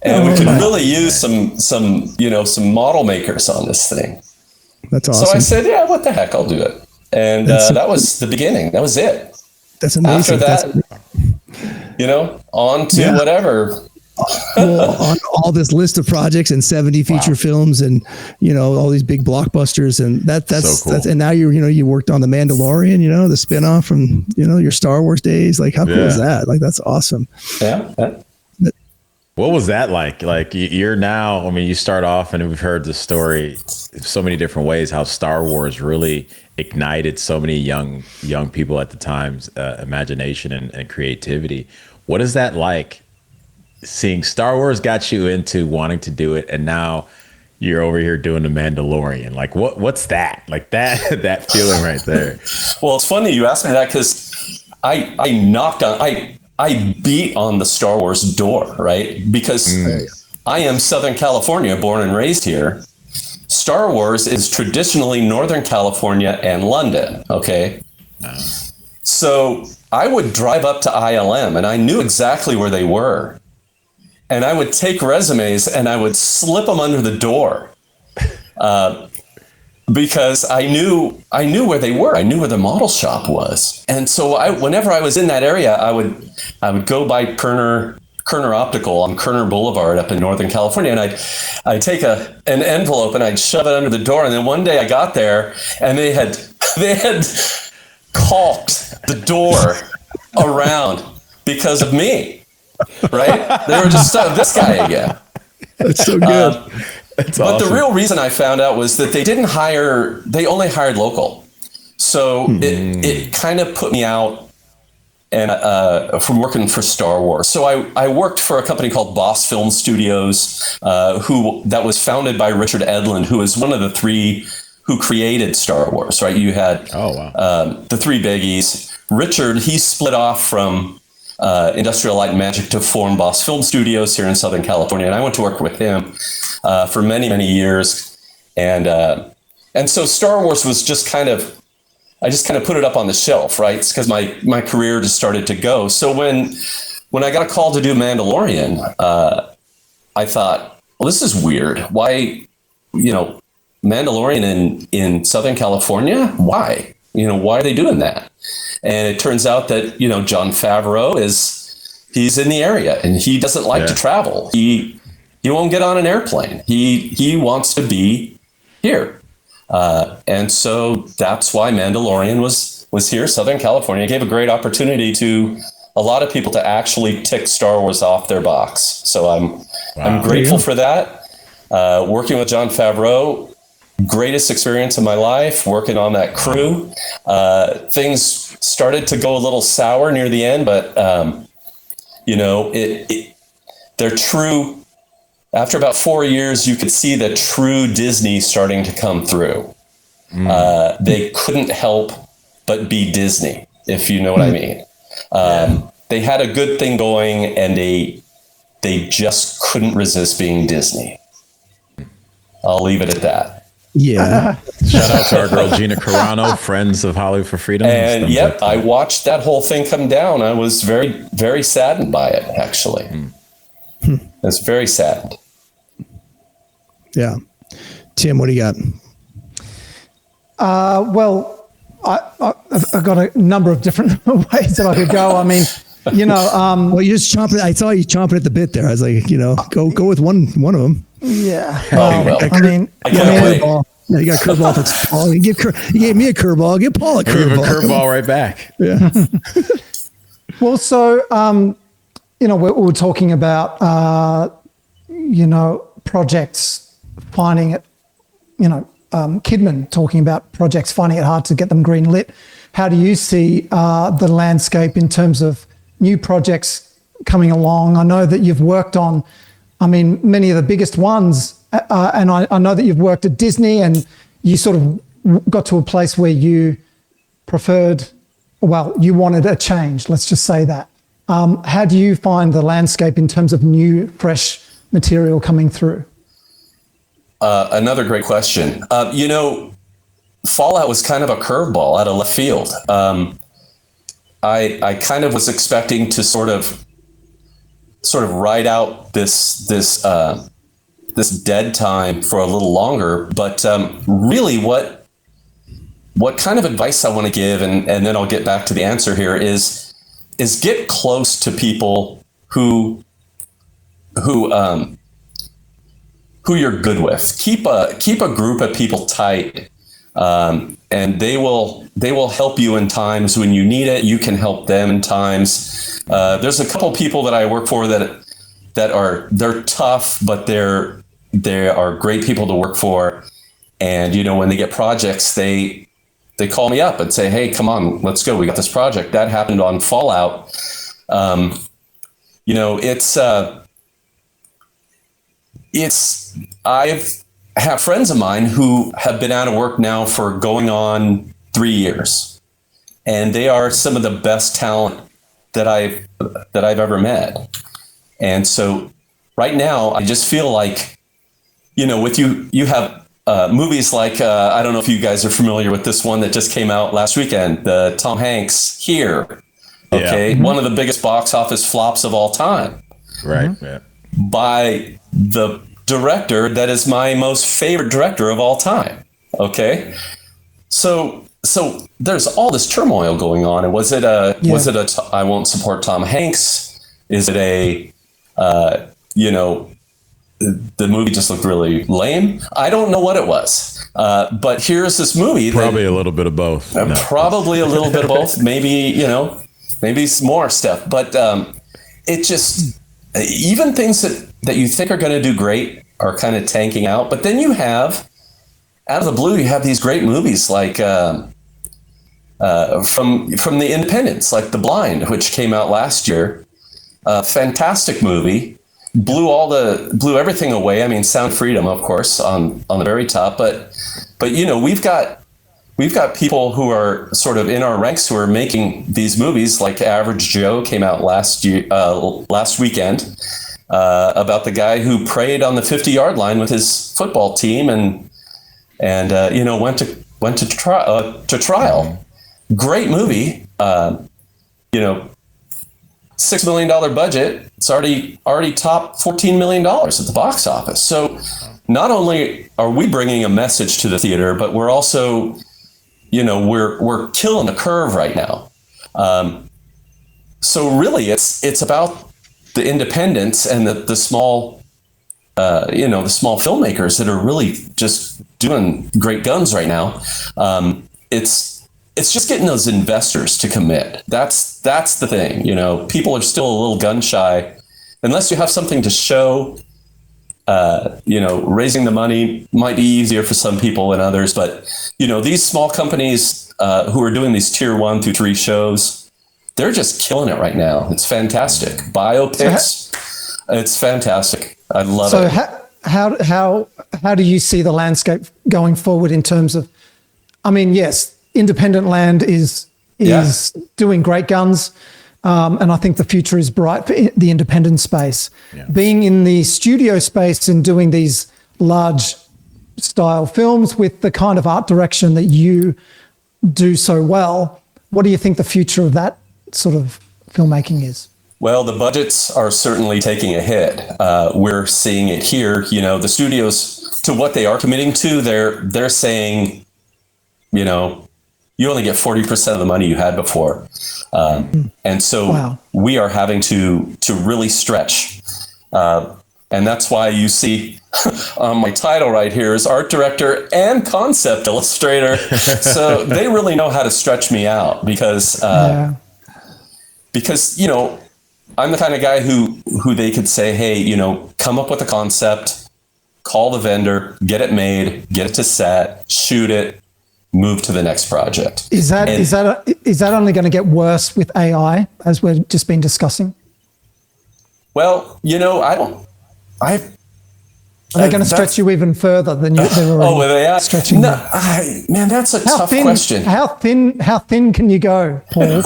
[SPEAKER 4] and we could really use some model makers on this thing."
[SPEAKER 1] That's awesome.
[SPEAKER 4] So I said, "Yeah, what the heck, I'll do it." And that was the beginning. That was it.
[SPEAKER 1] That's amazing.
[SPEAKER 4] After that, on to whatever.
[SPEAKER 1] On all this list of projects and 70 feature films and all these big blockbusters, and that's so cool. And now you worked on The Mandalorian, the spinoff from your Star Wars days. Like, how cool is that? Like, that's awesome.
[SPEAKER 4] Yeah.
[SPEAKER 3] What was that like? Like, you're now, you start off, and we've heard the story so many different ways, how Star Wars really ignited so many young people at the time's imagination and creativity. What is that like, seeing Star Wars got you into wanting to do it, and now you're over here doing the Mandalorian. Like what's that? Like that feeling right there.
[SPEAKER 4] Well, it's funny you asked me that because I beat on the Star Wars door, right? Because I am Southern California, born and raised here. Star Wars is traditionally Northern California and London, okay? So I would drive up to ILM and I knew exactly where they were. And I would take resumes and I would slip them under the door because I knew where they were. I knew where the model shop was. And so whenever I was in that area, I would go by Kerner Optical on Kerner Boulevard up in Northern California. And I'd take an envelope and I'd shove it under the door. And then one day I got there and they had caulked the door around because of me. Right? They were just this guy again.
[SPEAKER 1] That's so good.
[SPEAKER 3] That's
[SPEAKER 4] but
[SPEAKER 3] awesome.
[SPEAKER 4] the real reason I found out was that they only hired local. So it kind of put me out and from working for Star Wars. So I worked for a company called Boss Film Studios, that was founded by Richard Edlund, who is one of the three who created Star Wars, right? You had the three biggies. Richard, he split off from Industrial Light and Magic to form Boss Film Studios here in Southern California. And I went to work with him for many, many years. And so Star Wars was I just kind of put it up on the shelf, right? It's because my career just started to go. So when I got a call to do Mandalorian, I thought, well, this is weird. Why, Mandalorian in Southern California? Why? Why are they doing that? And it turns out that, Jon Favreau he's in the area and he doesn't like to travel. He won't get on an airplane. He wants to be here. And so that's why Mandalorian was here, Southern California. It gave a great opportunity to a lot of people to actually tick Star Wars off their box. So I'm grateful for that. Working with Jon Favreau, greatest experience of my life, working on that crew. Things started to go a little sour near the end, but they're true. After about 4 years, you could see the true Disney starting to come through. They couldn't help but be Disney, if you know what I mean. They had a good thing going, and they just couldn't resist being Disney. I'll leave it at that.
[SPEAKER 1] Yeah.
[SPEAKER 3] Shout out to our girl Gina Carano, Friends of Hollywood for Freedom.
[SPEAKER 4] And yep, I watched that whole thing come down. I was very, very saddened by it, actually. I was very saddened.
[SPEAKER 1] Yeah. Tim, what do you got?
[SPEAKER 2] Well, I've got a number of different ways that I could go. I mean,
[SPEAKER 1] well, you're just chomping. I saw you chomping at the bit there. I was like, go with one of them.
[SPEAKER 2] Yeah.
[SPEAKER 4] Well,
[SPEAKER 2] I mean,
[SPEAKER 4] I can't wait.
[SPEAKER 1] Yeah, you got a curveball for Paul. You gave me a curveball. Give Paul a curveball.
[SPEAKER 3] Curveball right back.
[SPEAKER 1] Yeah.
[SPEAKER 2] Well, so we're talking about projects finding it. Kidman talking about projects finding it hard to get them green lit. How do you see the landscape in terms of new projects coming along? I know that you've worked on, many of the biggest ones, and I know that you've worked at Disney, and you sort of got to a place where you you wanted a change. Let's just say that. How do you find the landscape in terms of new, fresh material coming through?
[SPEAKER 4] Another great question. Fallout was kind of a curveball out of left field. I kind of was expecting to sort of ride out this dead time for a little longer, but really what kind of advice I want to give, and then I'll get back to the answer here, is get close to people who you're good with. Keep a group of people tight, and they will help you in times when you need it. You can help them in times. There's a couple people that I work for they're tough, but they are great people to work for. And when they get projects, they call me up and say, "Hey, come on, let's go. We got this project." That happened on Fallout. have friends of mine who have been out of work now for going on 3 years, and they are some of the best talent that I've ever met. And so right now, I just feel like, with you have movies like, I don't know if you guys are familiar with this one that just came out last weekend, the Tom Hanks Here. Okay. Yeah. One of the biggest box office flops of all time.
[SPEAKER 3] Right. Yeah.
[SPEAKER 4] By the director that is my most favorite director of all time. Okay. So there's all this turmoil going on. And was it I won't support Tom Hanks? Is it the movie just looked really lame? I don't know what it was. But here's this movie.
[SPEAKER 3] Probably a little bit of both.
[SPEAKER 4] Probably a little bit of both. Maybe some more stuff. But it just, even things that you think are going to do great are kind of tanking out. But then you have, out of the blue, you have these great movies like from the independents, like The Blind, which came out last year. Fantastic movie. Blew everything away. I mean, Sound Freedom, of course, on the very top. But we've got people who are sort of in our ranks who are making these movies. Like Average Joe came out last weekend about the guy who prayed on the 50-yard line with his football team and went to trial. Great movie. $6 million budget. It's already topped $14 million at the box office. So not only are we bringing a message to the theater, but we're also, we're killing the curve right now. So really, it's about the independents and the small, the small filmmakers that are really just doing great guns right now. It's just getting those investors to commit. That's the thing. People are still a little gun shy. Unless you have something to show, raising the money might be easier for some people than others. But, these small companies who are doing these tier 1 through 3 shows, they're just killing it right now. It's fantastic. Biopics, it's fantastic. I love it.
[SPEAKER 2] So how do you see the landscape going forward in terms of, yes, independent land is doing great guns. And I think the future is bright for the independent space. Yeah. Being in the studio space and doing these large style films with the kind of art direction that you do so well, what do you think the future of that sort of filmmaking is?
[SPEAKER 4] Well, the budgets are certainly taking a hit. We're seeing it here. The studios, to what they are committing to, they're saying, you only get 40% of the money you had before. And so we are having to really stretch. And that's why you see my title right here is art director and concept illustrator. So they really know how to stretch me out because I'm the kind of guy who they could say, hey, come up with a concept, call the vendor, get it made, get it to set, shoot it, move to the next project.
[SPEAKER 2] Is that only going to get worse with AI, as we've just been discussing?
[SPEAKER 4] Well, are
[SPEAKER 2] they going to stretch you even further than they're already
[SPEAKER 4] with AI?
[SPEAKER 2] Stretching?
[SPEAKER 4] No, man, that's a tough question.
[SPEAKER 2] How thin can you go, Paul?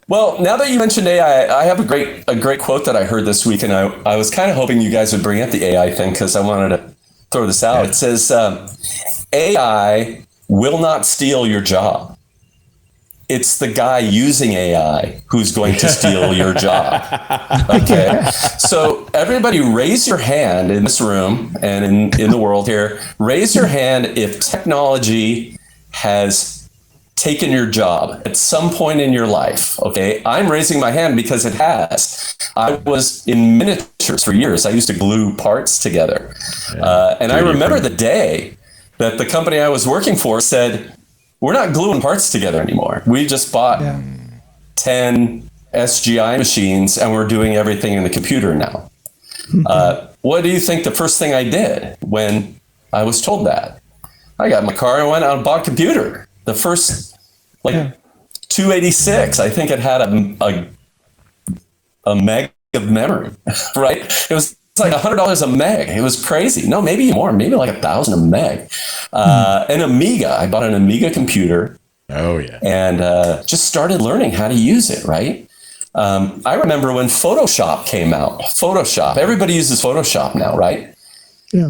[SPEAKER 4] Well, now that you mentioned AI, I have a great quote that I heard this week, and I was kind of hoping you guys would bring up the AI thing because I wanted to throw this out. It says, AI will not steal your job. It's the guy using AI who's going to steal your job. Okay. So everybody raise your hand in this room and in the world here. Raise your hand if technology has taken your job at some point in your life. Okay. I'm raising my hand because it has. I was in miniatures for years. I used to glue parts together. And I remember the day that the company I was working for said, we're not gluing parts together anymore. We just bought 10 SGI machines and we're doing everything in the computer now. What do you think the first thing I did when I was told that? I got in my car and went out and bought a computer. The first, 286, I think it had a meg of memory, right? It was like $100 a meg. It was crazy. No, maybe more, maybe like 1,000 a meg. An Amiga. I bought an Amiga computer.
[SPEAKER 3] Oh yeah.
[SPEAKER 4] And just started learning how to use it, right? I remember when Photoshop came out. Photoshop. Everybody uses Photoshop now, right?
[SPEAKER 1] Yeah.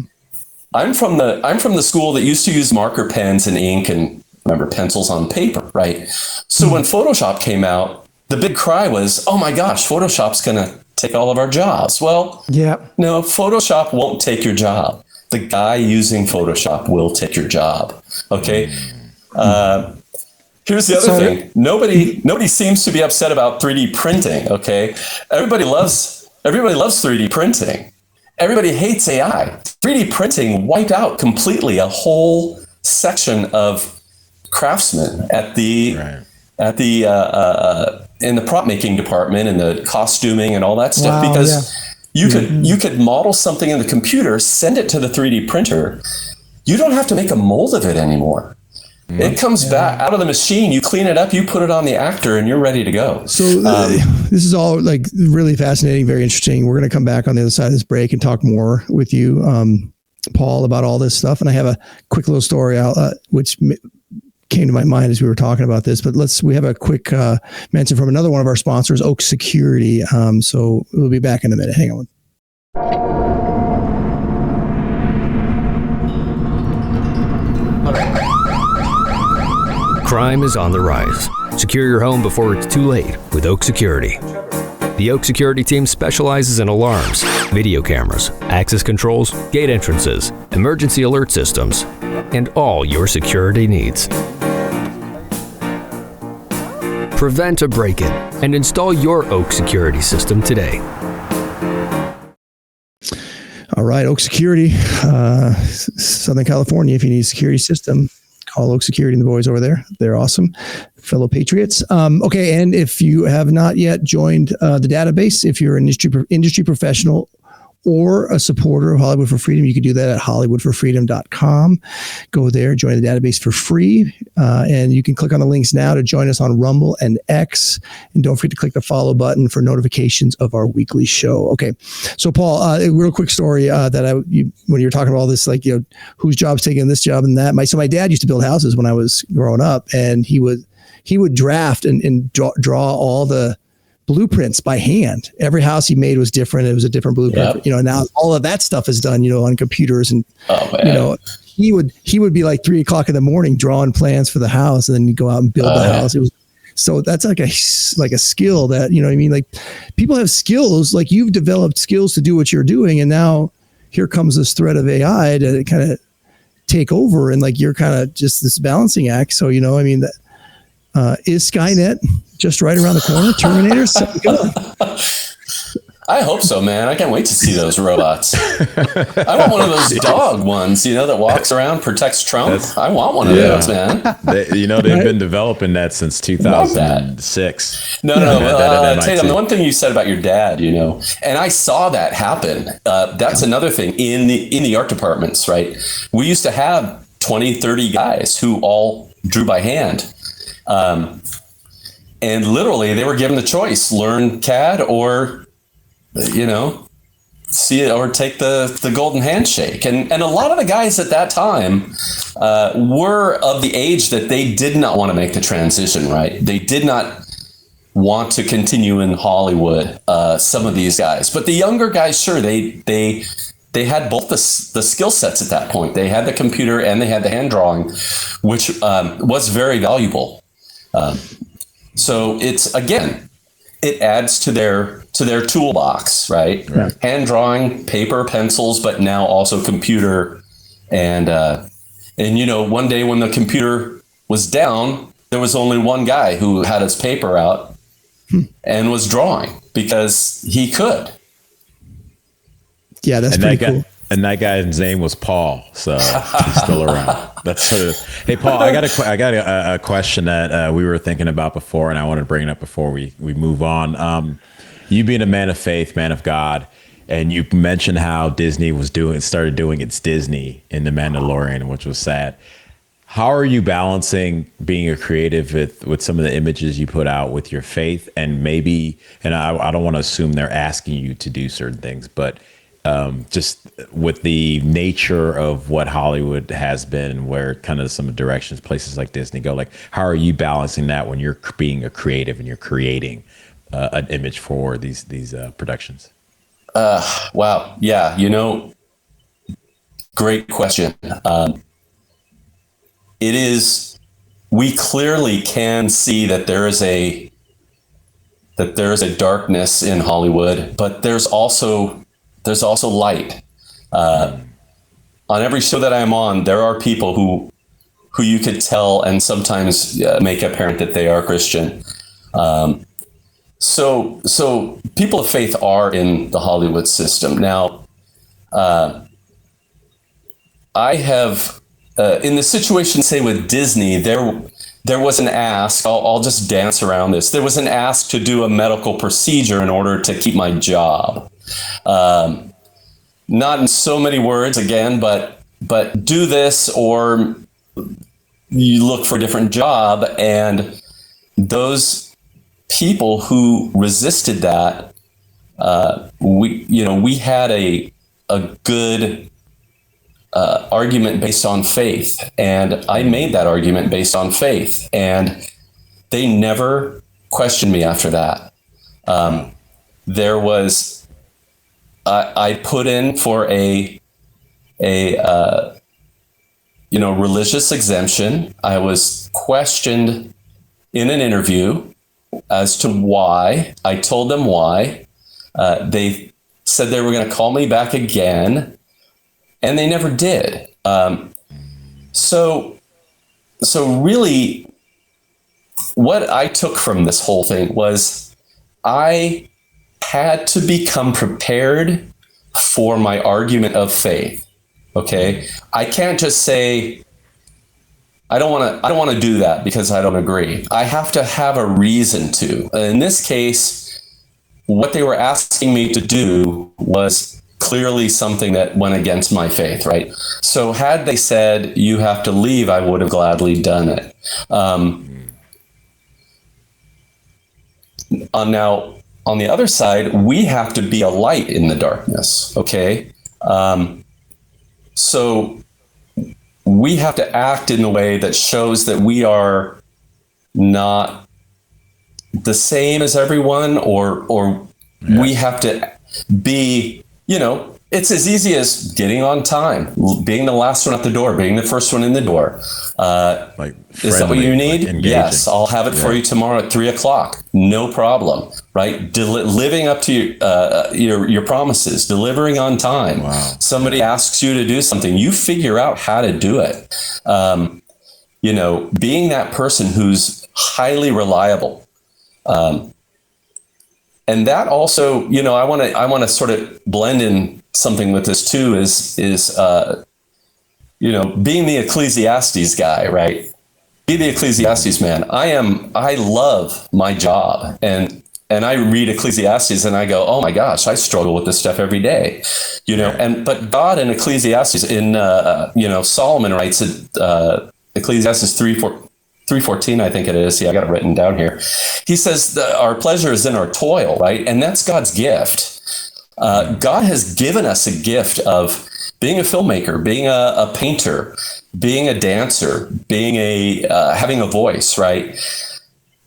[SPEAKER 4] I'm from the school that used to use marker pens and ink and remember pencils on paper, right? So when Photoshop came out, the big cry was, "Oh my gosh, Photoshop's going to take all of our jobs." Well, no, Photoshop won't take your job. The guy using Photoshop will take your job. Okay. Here's the other thing. Nobody seems to be upset about 3D printing. Okay. Everybody loves 3D printing. Everybody hates AI. 3D printing wiped out completely a whole section of craftsmen in the prop making department and the costuming and all that stuff, because you could model something in the computer, send it to the 3D printer. You don't have to make a mold of it anymore. It comes back out of the machine. You clean it up, you put it on the actor, and you're ready to go.
[SPEAKER 1] So this is all like really fascinating, very interesting. We're going to come back on the other side of this break and talk more with you, Paul, about all this stuff. And I have a quick little story which came to my mind as we were talking about this. But we have a quick mention from another one of our sponsors, Oak Security. So we'll be back in a minute. Hang on.
[SPEAKER 5] Crime is on the rise. Secure your home before it's too late with Oak Security. The Oak Security team specializes in alarms, video cameras, access controls, gate entrances, emergency alert systems, and all your security needs. Prevent a break-in and install your Oak Security system today.
[SPEAKER 1] All right, Oak Security, Southern California. If you need a security system, call Oak Security and the boys over there. They're awesome, fellow patriots. Okay, and if you have not yet joined the database, if you're an industry professional or a supporter of Hollywood for Freedom, you can do that at hollywoodforfreedom.com. Go there, join the database for free, and you can click on the links now to join us on Rumble and X. And don't forget to click the follow button for notifications of our weekly show. Okay, so Paul, a real quick story when you were talking about all this, like, whose job's taking this job and that. My dad used to build houses when I was growing up, and he would draft and draw all the blueprints by hand. Every house he made was different. It was a different blueprint. Yep. Now all of that stuff is done, on computers, and he would be like 3:00 in the morning drawing plans for the house, and then you go out and build the house. It was, so that's like a skill that, what I mean? Like, people have skills, like you've developed skills to do what you're doing. And now here comes this threat of AI to kind of take over. And like, you're kind of just this balancing act. So, is Skynet just right around the corner? Terminator?
[SPEAKER 4] I hope so, man. I can't wait to see those robots. I want one of those dog ones, that walks around, protects Trump. I want one of those, man.
[SPEAKER 3] They've been developing that since 2006.
[SPEAKER 4] No. Tatum, the one thing you said about your dad, and I saw that happen. That's another thing in the art departments, right? We used to have 20, 30 guys who all drew by hand. And literally they were given the choice, learn CAD or, see it or take the golden handshake. And a lot of the guys at that time were of the age that they did not want to make the transition, right? They did not want to continue in Hollywood, some of these guys. But the younger guys, sure, they had both the skill sets at that point. They had the computer and they had the hand drawing, which was very valuable. So it adds to their toolbox, right? Hand drawing, paper, pencils, but now also computer. And one day when the computer was down, there was only one guy who had his paper out and was drawing because he could.
[SPEAKER 1] Yeah, that's pretty cool.
[SPEAKER 3] And that guy's name was Paul, so he's still around. That's what it is. Hey, Paul, I got a question that we were thinking about before, and I want to bring it up before we move on. You being a man of faith, man of God, and you mentioned how Disney started doing its Disney in The Mandalorian, which was sad. How are you balancing being a creative with some of the images you put out with your faith, and maybe, and I don't want to assume they're asking you to do certain things, but just with the nature of what Hollywood has been and where kind of some directions places like Disney go, like how are you balancing that when you're being a creative and you're creating an image for these productions?
[SPEAKER 4] Wow. Yeah. Great question. It is, we clearly can see that there is a darkness in Hollywood, but there's also light. On every show that I'm on, there are people who you could tell and sometimes make apparent that they are Christian. So people of faith are in the Hollywood system. Now, I have, in the situation, say with Disney, there was an ask, I'll just dance around this. There was an ask to do a medical procedure in order to keep my job. Not in so many words again, but do this or you look for a different job. And those people who resisted that, we had a good argument based on faith, and I made that argument based on faith, and they never questioned me after that. There was, I put in for a religious exemption. I was questioned in an interview as to why. I told them why. They said they were going to call me back again, and they never did. So really, what I took from this whole thing was I had to become prepared for my argument of faith. Okay, I can't just say I don't want to do that because I don't agree. I have to have a reason to. In this case, what they were asking me to do was clearly something that went against my faith, right? So had they said, you have to leave, I would have gladly done it. Now, on the other side, we have to be a light in the darkness, okay? So we have to act in a way that shows that we are not the same as everyone, or we have to be, it's as easy as getting on time, being the last one at the door, being the first one in the door.
[SPEAKER 3] Like
[SPEAKER 4] is that what you need?
[SPEAKER 3] Like
[SPEAKER 4] yes, I'll have it for you tomorrow at 3:00. No problem, right? Living up to your promises, delivering on time.
[SPEAKER 3] Wow.
[SPEAKER 4] Somebody asks you to do something, you figure out how to do it. Being that person who's highly reliable. And that also, I want to sort of blend in something with this too, is being the Ecclesiastes guy, right? Be the Ecclesiastes man. I love my job, and I read Ecclesiastes and I go, oh my gosh, I struggle with this stuff every day, but God in Ecclesiastes Solomon writes it, Ecclesiastes 3:14, I think it is. Yeah, I got it written down here. He says our pleasure is in our toil, right? And that's God's gift. God has given us a gift of being a filmmaker, being a painter, being a dancer, being having a voice, right?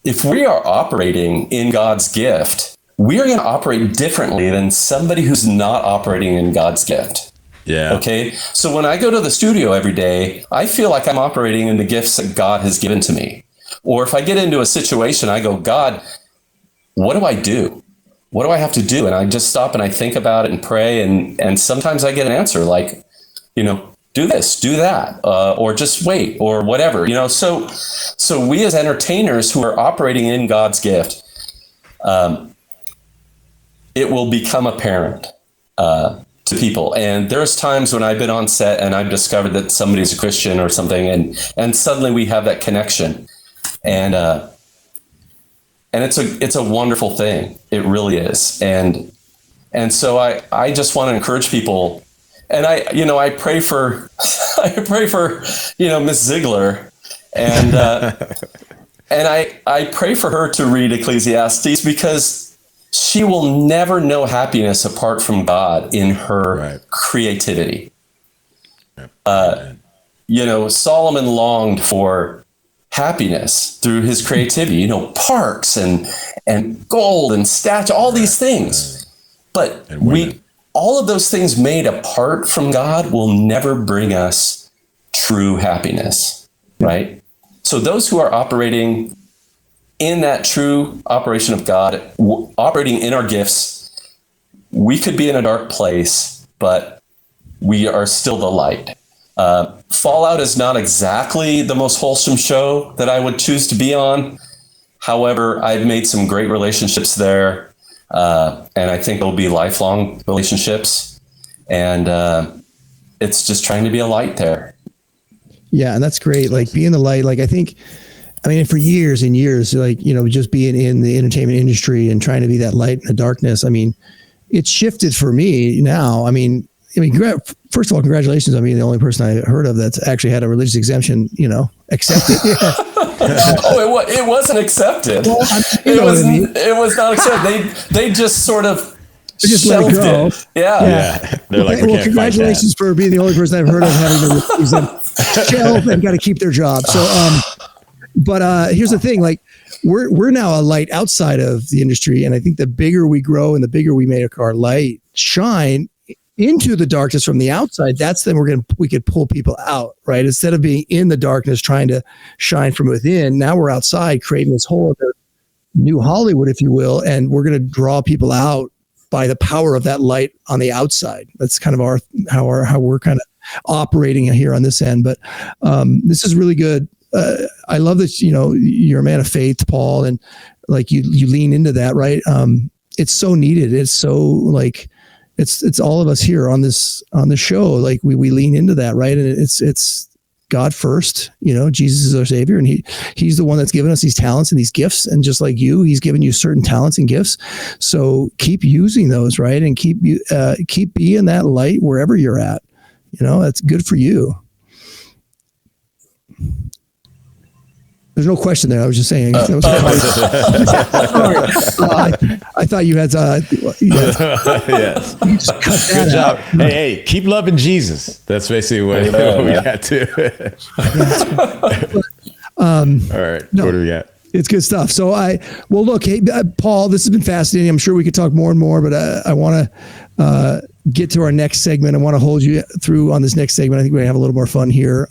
[SPEAKER 4] If we are operating in God's gift, we are going to operate differently than somebody who's not operating in God's gift.
[SPEAKER 3] Yeah.
[SPEAKER 4] Okay. So when I go to the studio every day, I feel like I'm operating in the gifts that God has given to me. Or if I get into a situation, I go, God, what do I do? What do I have to do? And I just stop and I think about it and pray. And sometimes I get an answer like, do this, do that, or just wait, or whatever, so we as entertainers who are operating in God's gift, it will become apparent, to people. And there's times when I've been on set and I've discovered that somebody's a Christian or something, and suddenly we have that connection, and it's a wonderful thing. It really is. And so I just want to encourage people, and I pray for Miss Ziegler, and I pray for her to read Ecclesiastes, because she will never know happiness apart from God in her creativity. Solomon longed for happiness through his creativity, parks and gold and statue, all these things. But all of those things made apart from God will never bring us true happiness, right? So those who are operating in that true operation of God, operating in our gifts, we could be in a dark place, but we are still the light. Fallout is not exactly the most wholesome show that I would choose to be on. However, I've made some great relationships there, and I think they'll be lifelong relationships. And it's just trying to be a light there.
[SPEAKER 1] Yeah, and that's great. Like being the light. Like for years and years, just being in the entertainment industry and trying to be that light in the darkness. I mean, it's shifted for me now. First of all, congratulations on being the only person I heard of that's actually had a religious exemption, accepted.
[SPEAKER 4] It wasn't accepted.
[SPEAKER 1] Well,
[SPEAKER 4] it was not accepted. They just sort of
[SPEAKER 1] just let it go.
[SPEAKER 4] Yeah.
[SPEAKER 3] They're like,
[SPEAKER 1] congratulations for being the only person I've heard of having a religious exemption shelf and got to keep their job. So, but here's the thing, like we're now a light outside of the industry. And I think the bigger we grow and the bigger we make our light shine into the darkness from the outside, that's then we could pull people out, right? Instead of being in the darkness, trying to shine from within, now we're outside creating this whole other new Hollywood, if you will. And we're going to draw people out by the power of that light on the outside. That's kind of how we're kind of operating here on this end. But this is really good. I love that, you're a man of faith, Paul, and like you lean into that, right? It's so needed. It's so like, it's all of us here on the show. Like we lean into that, right? And it's God first, Jesus is our savior, and he's the one that's given us these talents and these gifts. And just like he's given you certain talents and gifts. So keep using those, right? And keep being that light wherever you're at. That's good for you. There's no question there. I was just saying. Sorry. I thought you had.
[SPEAKER 3] Yes.
[SPEAKER 1] You just cut that
[SPEAKER 3] Good job.
[SPEAKER 1] out.
[SPEAKER 3] Hey, keep loving Jesus. That's basically what we got to. All right.
[SPEAKER 1] No,
[SPEAKER 3] what do we got?
[SPEAKER 1] It's good stuff. So look, hey, Paul, this has been fascinating. I'm sure we could talk more and more, but I want to get to our next segment. I want to hold you through on this next segment. I think we're going to have a little more fun here.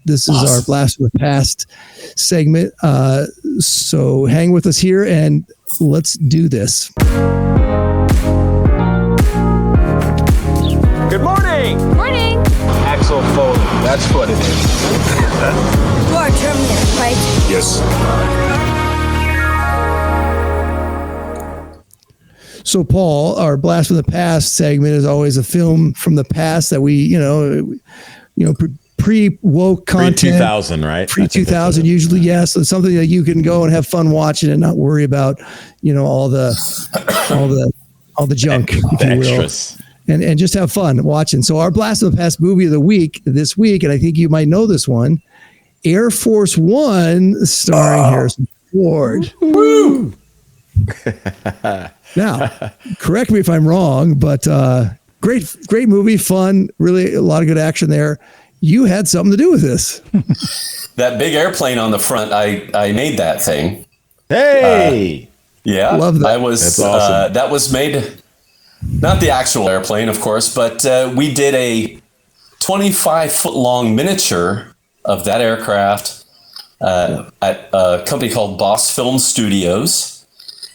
[SPEAKER 1] This is our Blast from the Past segment. So hang with us here and let's do this.
[SPEAKER 6] Good morning.
[SPEAKER 7] Morning.
[SPEAKER 6] Axel Foley. That's what it is.
[SPEAKER 7] You are Terminator, right?
[SPEAKER 6] Yes.
[SPEAKER 1] So Paul, our Blast from the Past segment is always a film from the past that we, pre-woke content.
[SPEAKER 3] Pre-2000, right?
[SPEAKER 1] Pre-2000 usually, yes. So something that you can go and have fun watching and not worry about, all the junk, if you will.
[SPEAKER 3] Extras.
[SPEAKER 1] And just have fun watching. So our Blast of the Past movie of the week this week, and I think you might know this one, Air Force One, starring Harrison Ford.
[SPEAKER 3] Woo!
[SPEAKER 1] Now, correct me if I'm wrong, but great movie, fun, really a lot of good action there. You had something to do with this.
[SPEAKER 4] That big airplane on the front, I made that thing.
[SPEAKER 3] Hey!
[SPEAKER 4] Yeah,
[SPEAKER 1] love that.
[SPEAKER 3] That's awesome.
[SPEAKER 4] That was made, not the actual airplane, of course, but we did a 25-foot long miniature of that aircraft at a company called Boss Film Studios.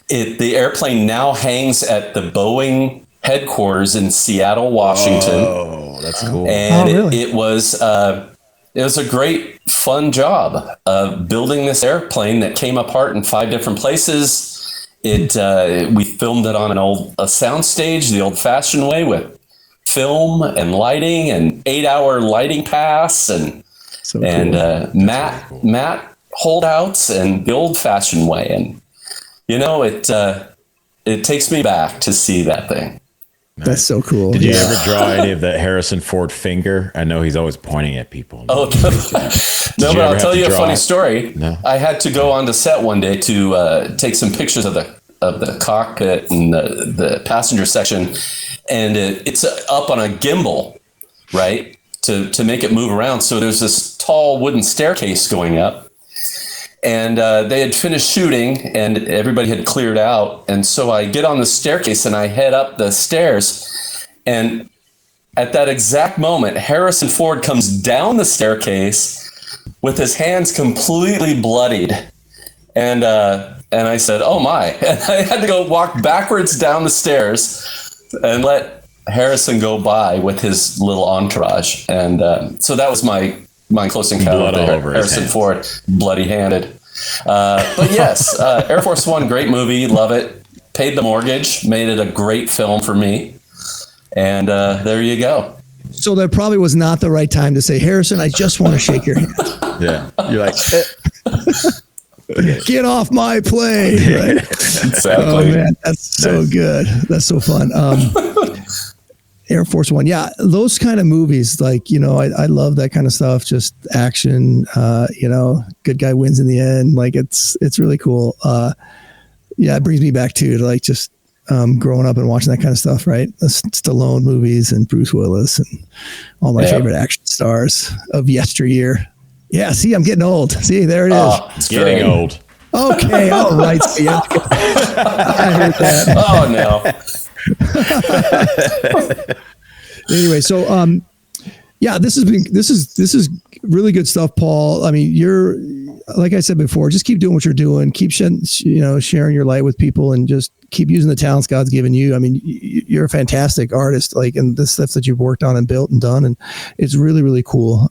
[SPEAKER 4] The airplane now hangs at the Boeing headquarters in Seattle, Washington.
[SPEAKER 3] Oh, that's cool.
[SPEAKER 4] And
[SPEAKER 1] really?
[SPEAKER 4] it was a great, fun job of building this airplane that came apart in 5 different places. We filmed it on a sound stage the old-fashioned way with film and lighting and 8-hour lighting pass and matte holdouts and the old-fashioned way. And it takes me back to see that thing.
[SPEAKER 1] Nice. That's so cool.
[SPEAKER 3] Did you ever draw any of the Harrison Ford finger? I know he's always pointing at people.
[SPEAKER 4] Oh, no, but I'll tell you a funny story.
[SPEAKER 3] No?
[SPEAKER 4] I had to go onto set one day to take some pictures of the the cockpit and the passenger section, and it's up on a gimbal, right, to make it move around. So there's this tall wooden staircase going up, and they had finished shooting, and everybody had cleared out. And so I get on the staircase and I head up the stairs, and at that exact moment, Harrison Ford comes down the staircase with his hands completely bloodied. And I said, oh my. And I had to go walk backwards down the stairs and let Harrison go by with his little entourage. And so that was my close encounter with Harrison Ford, bloody-handed. But yes, Air Force One, great movie, love it. Paid the mortgage, made it a great film for me. And there you go.
[SPEAKER 1] So that probably was not the right time to say, Harrison, I just want to shake your hand.
[SPEAKER 3] Yeah. You're like,
[SPEAKER 1] get off my plane. Right?
[SPEAKER 4] Exactly.
[SPEAKER 1] Oh, man, that's so good. That's so fun. Air Force One. Yeah, those kind of movies, like, I love that kind of stuff. Just action, good guy wins in the end. Like, it's really cool. It brings me back to like just growing up and watching that kind of stuff, right? The Stallone movies and Bruce Willis and all my favorite action stars of yesteryear. Yeah, see, I'm getting old. See, there it is.
[SPEAKER 3] It's getting old.
[SPEAKER 1] Okay, all right. See, I heard that.
[SPEAKER 4] Oh no.
[SPEAKER 1] Anyway, so this is really good stuff, Paul. I mean, you're, like I said before, just keep doing what you're doing. Keep sharing your light with people, and just keep using the talents God's given you. I mean, you're a fantastic artist, like, and the stuff that you've worked on and built and done, and it's really, really cool.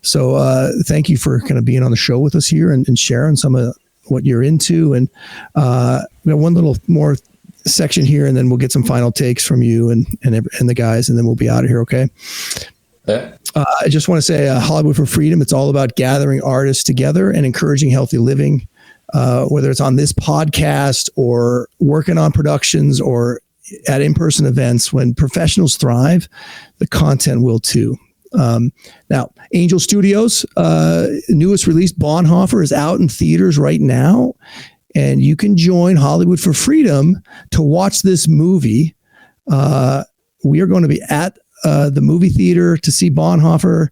[SPEAKER 1] So thank you for kind of being on the show with us here and sharing some of what you're into. And we have one little more section here, and then we'll get some final takes from you and the guys, and then we'll be out of here. Okay.
[SPEAKER 4] Yeah.
[SPEAKER 1] I just want to say Hollywood for Freedom. It's all about gathering artists together and encouraging healthy living, whether it's on this podcast or working on productions or at in-person events. When professionals thrive, the content will too. Now, Angel Studios, newest release, Bonhoeffer, is out in theaters right now, and you can join Hollywood for Freedom to watch this movie. We are going to be at the movie theater to see Bonhoeffer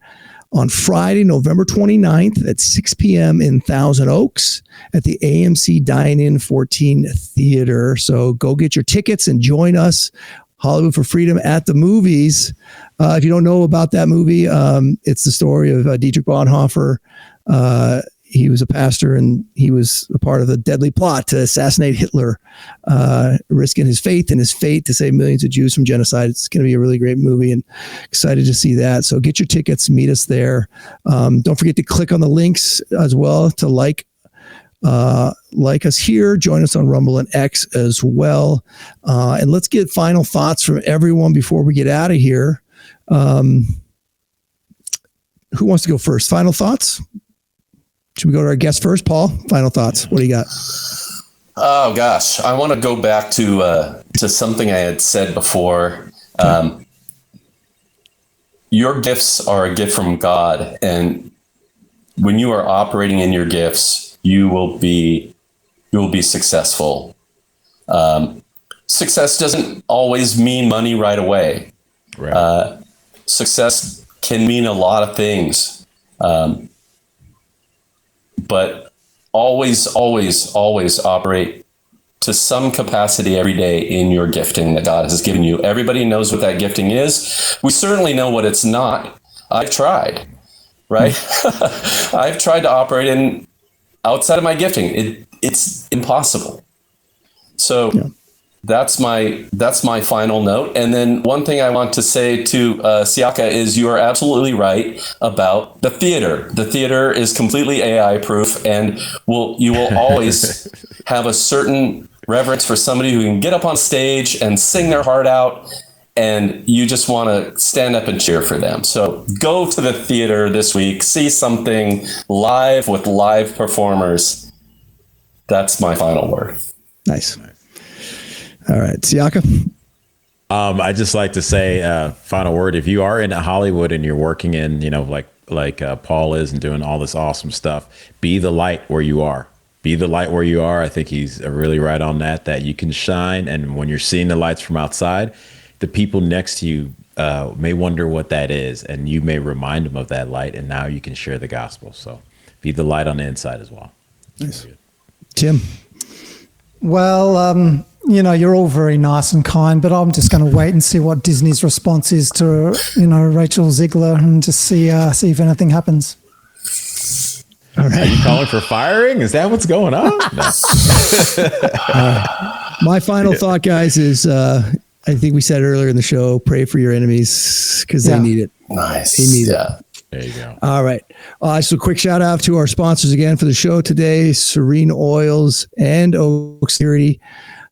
[SPEAKER 1] on Friday, November 29th at 6 p.m. in Thousand Oaks at the AMC Dine-In 14 Theater. So go get your tickets and join us, Hollywood for Freedom, at the movies. If you don't know about that movie, it's the story of Dietrich Bonhoeffer. He was a pastor, and he was a part of the deadly plot to assassinate Hitler, risking his faith and his fate to save millions of Jews from genocide. It's going to be a really great movie, and excited to see that. So get your tickets, meet us there. Don't forget to click on the links as well to like us here. Join us on Rumble and X as well. And let's get final thoughts from everyone before we get out of here. Who wants to go first? Final thoughts? Should we go to our guest first? Paul, final thoughts. What do you got?
[SPEAKER 4] Oh gosh, I want to go back to something I had said before. Your gifts are a gift from God, and when you are operating in your gifts, you will be successful. Success doesn't always mean money right away. Right. Success can mean a lot of things. But always operate to some capacity every day in your gifting that God has given you. Everybody knows what that gifting is. We certainly know what it's not. I've tried, right? I've tried to operate in outside of my gifting. It's impossible. So that's my final note. And then one thing I want to say to Siaka is you are absolutely right about the theater. The theater is completely AI proof, and you will always have a certain reverence for somebody who can get up on stage and sing their heart out, and you just want to stand up and cheer for them. So go to the theater this week, see something live with live performers. That's my final word.
[SPEAKER 1] Nice. All right, Siaka.
[SPEAKER 3] I just like to say, final word. If you are in Hollywood and you're working in, like Paul is and doing all this awesome stuff, be the light where you are. be the light where you are. I think he's really right on that you can shine. And when you're seeing the lights from outside, the people next to you may wonder what that is, and you may remind them of that light, and now you can share the gospel. So be the light on the inside as well.
[SPEAKER 1] Nice. Tim?
[SPEAKER 2] Well, you're all very nice and kind, but I'm just going to wait and see what Disney's response is to, Rachel Ziegler, and just see if anything happens.
[SPEAKER 1] All right.
[SPEAKER 3] Are you calling for firing? Is that what's going on? No.
[SPEAKER 1] My final thought, guys, is I think we said earlier in the show, pray for your enemies because they need it.
[SPEAKER 4] Nice.
[SPEAKER 1] They need it.
[SPEAKER 3] There you go.
[SPEAKER 1] All right. So a quick shout out to our sponsors again for the show today, Serene Oils and Oak Security.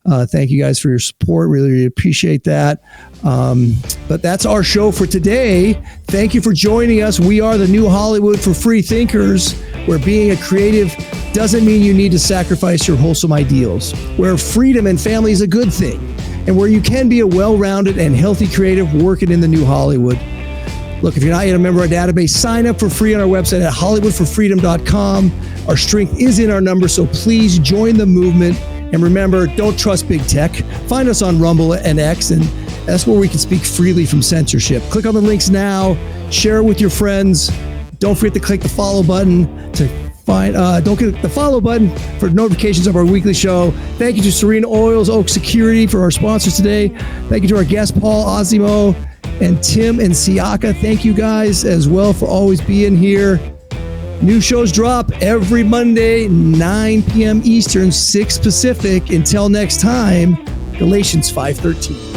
[SPEAKER 1] Thank you guys for your support. Really, really appreciate that. But that's our show for today. Thank you for joining us. We are the new Hollywood for free thinkers, where being a creative doesn't mean you need to sacrifice your wholesome ideals, where freedom and family is a good thing, and where you can be a well-rounded and healthy creative working in the new Hollywood. Look, if you're not yet a member of our database, sign up for free on our website at hollywoodforfreedom.com. Our strength is in our numbers, so please join the movement. And remember, don't trust big tech. Find us on Rumble and X, and that's where we can speak freely from censorship. Click on the links now. Share it with your friends. Don't forget to click the follow button to find. Don't click the follow button for notifications of our weekly show. Thank you to Serene Oils, Oak Security for our sponsors today. Thank you to our guests, Paul, OZZIMO, and Tim and Siaka. Thank you guys as well for always being here. New shows drop every Monday, 9 p.m. Eastern, 6 Pacific. Until next time, Galatians 5:13.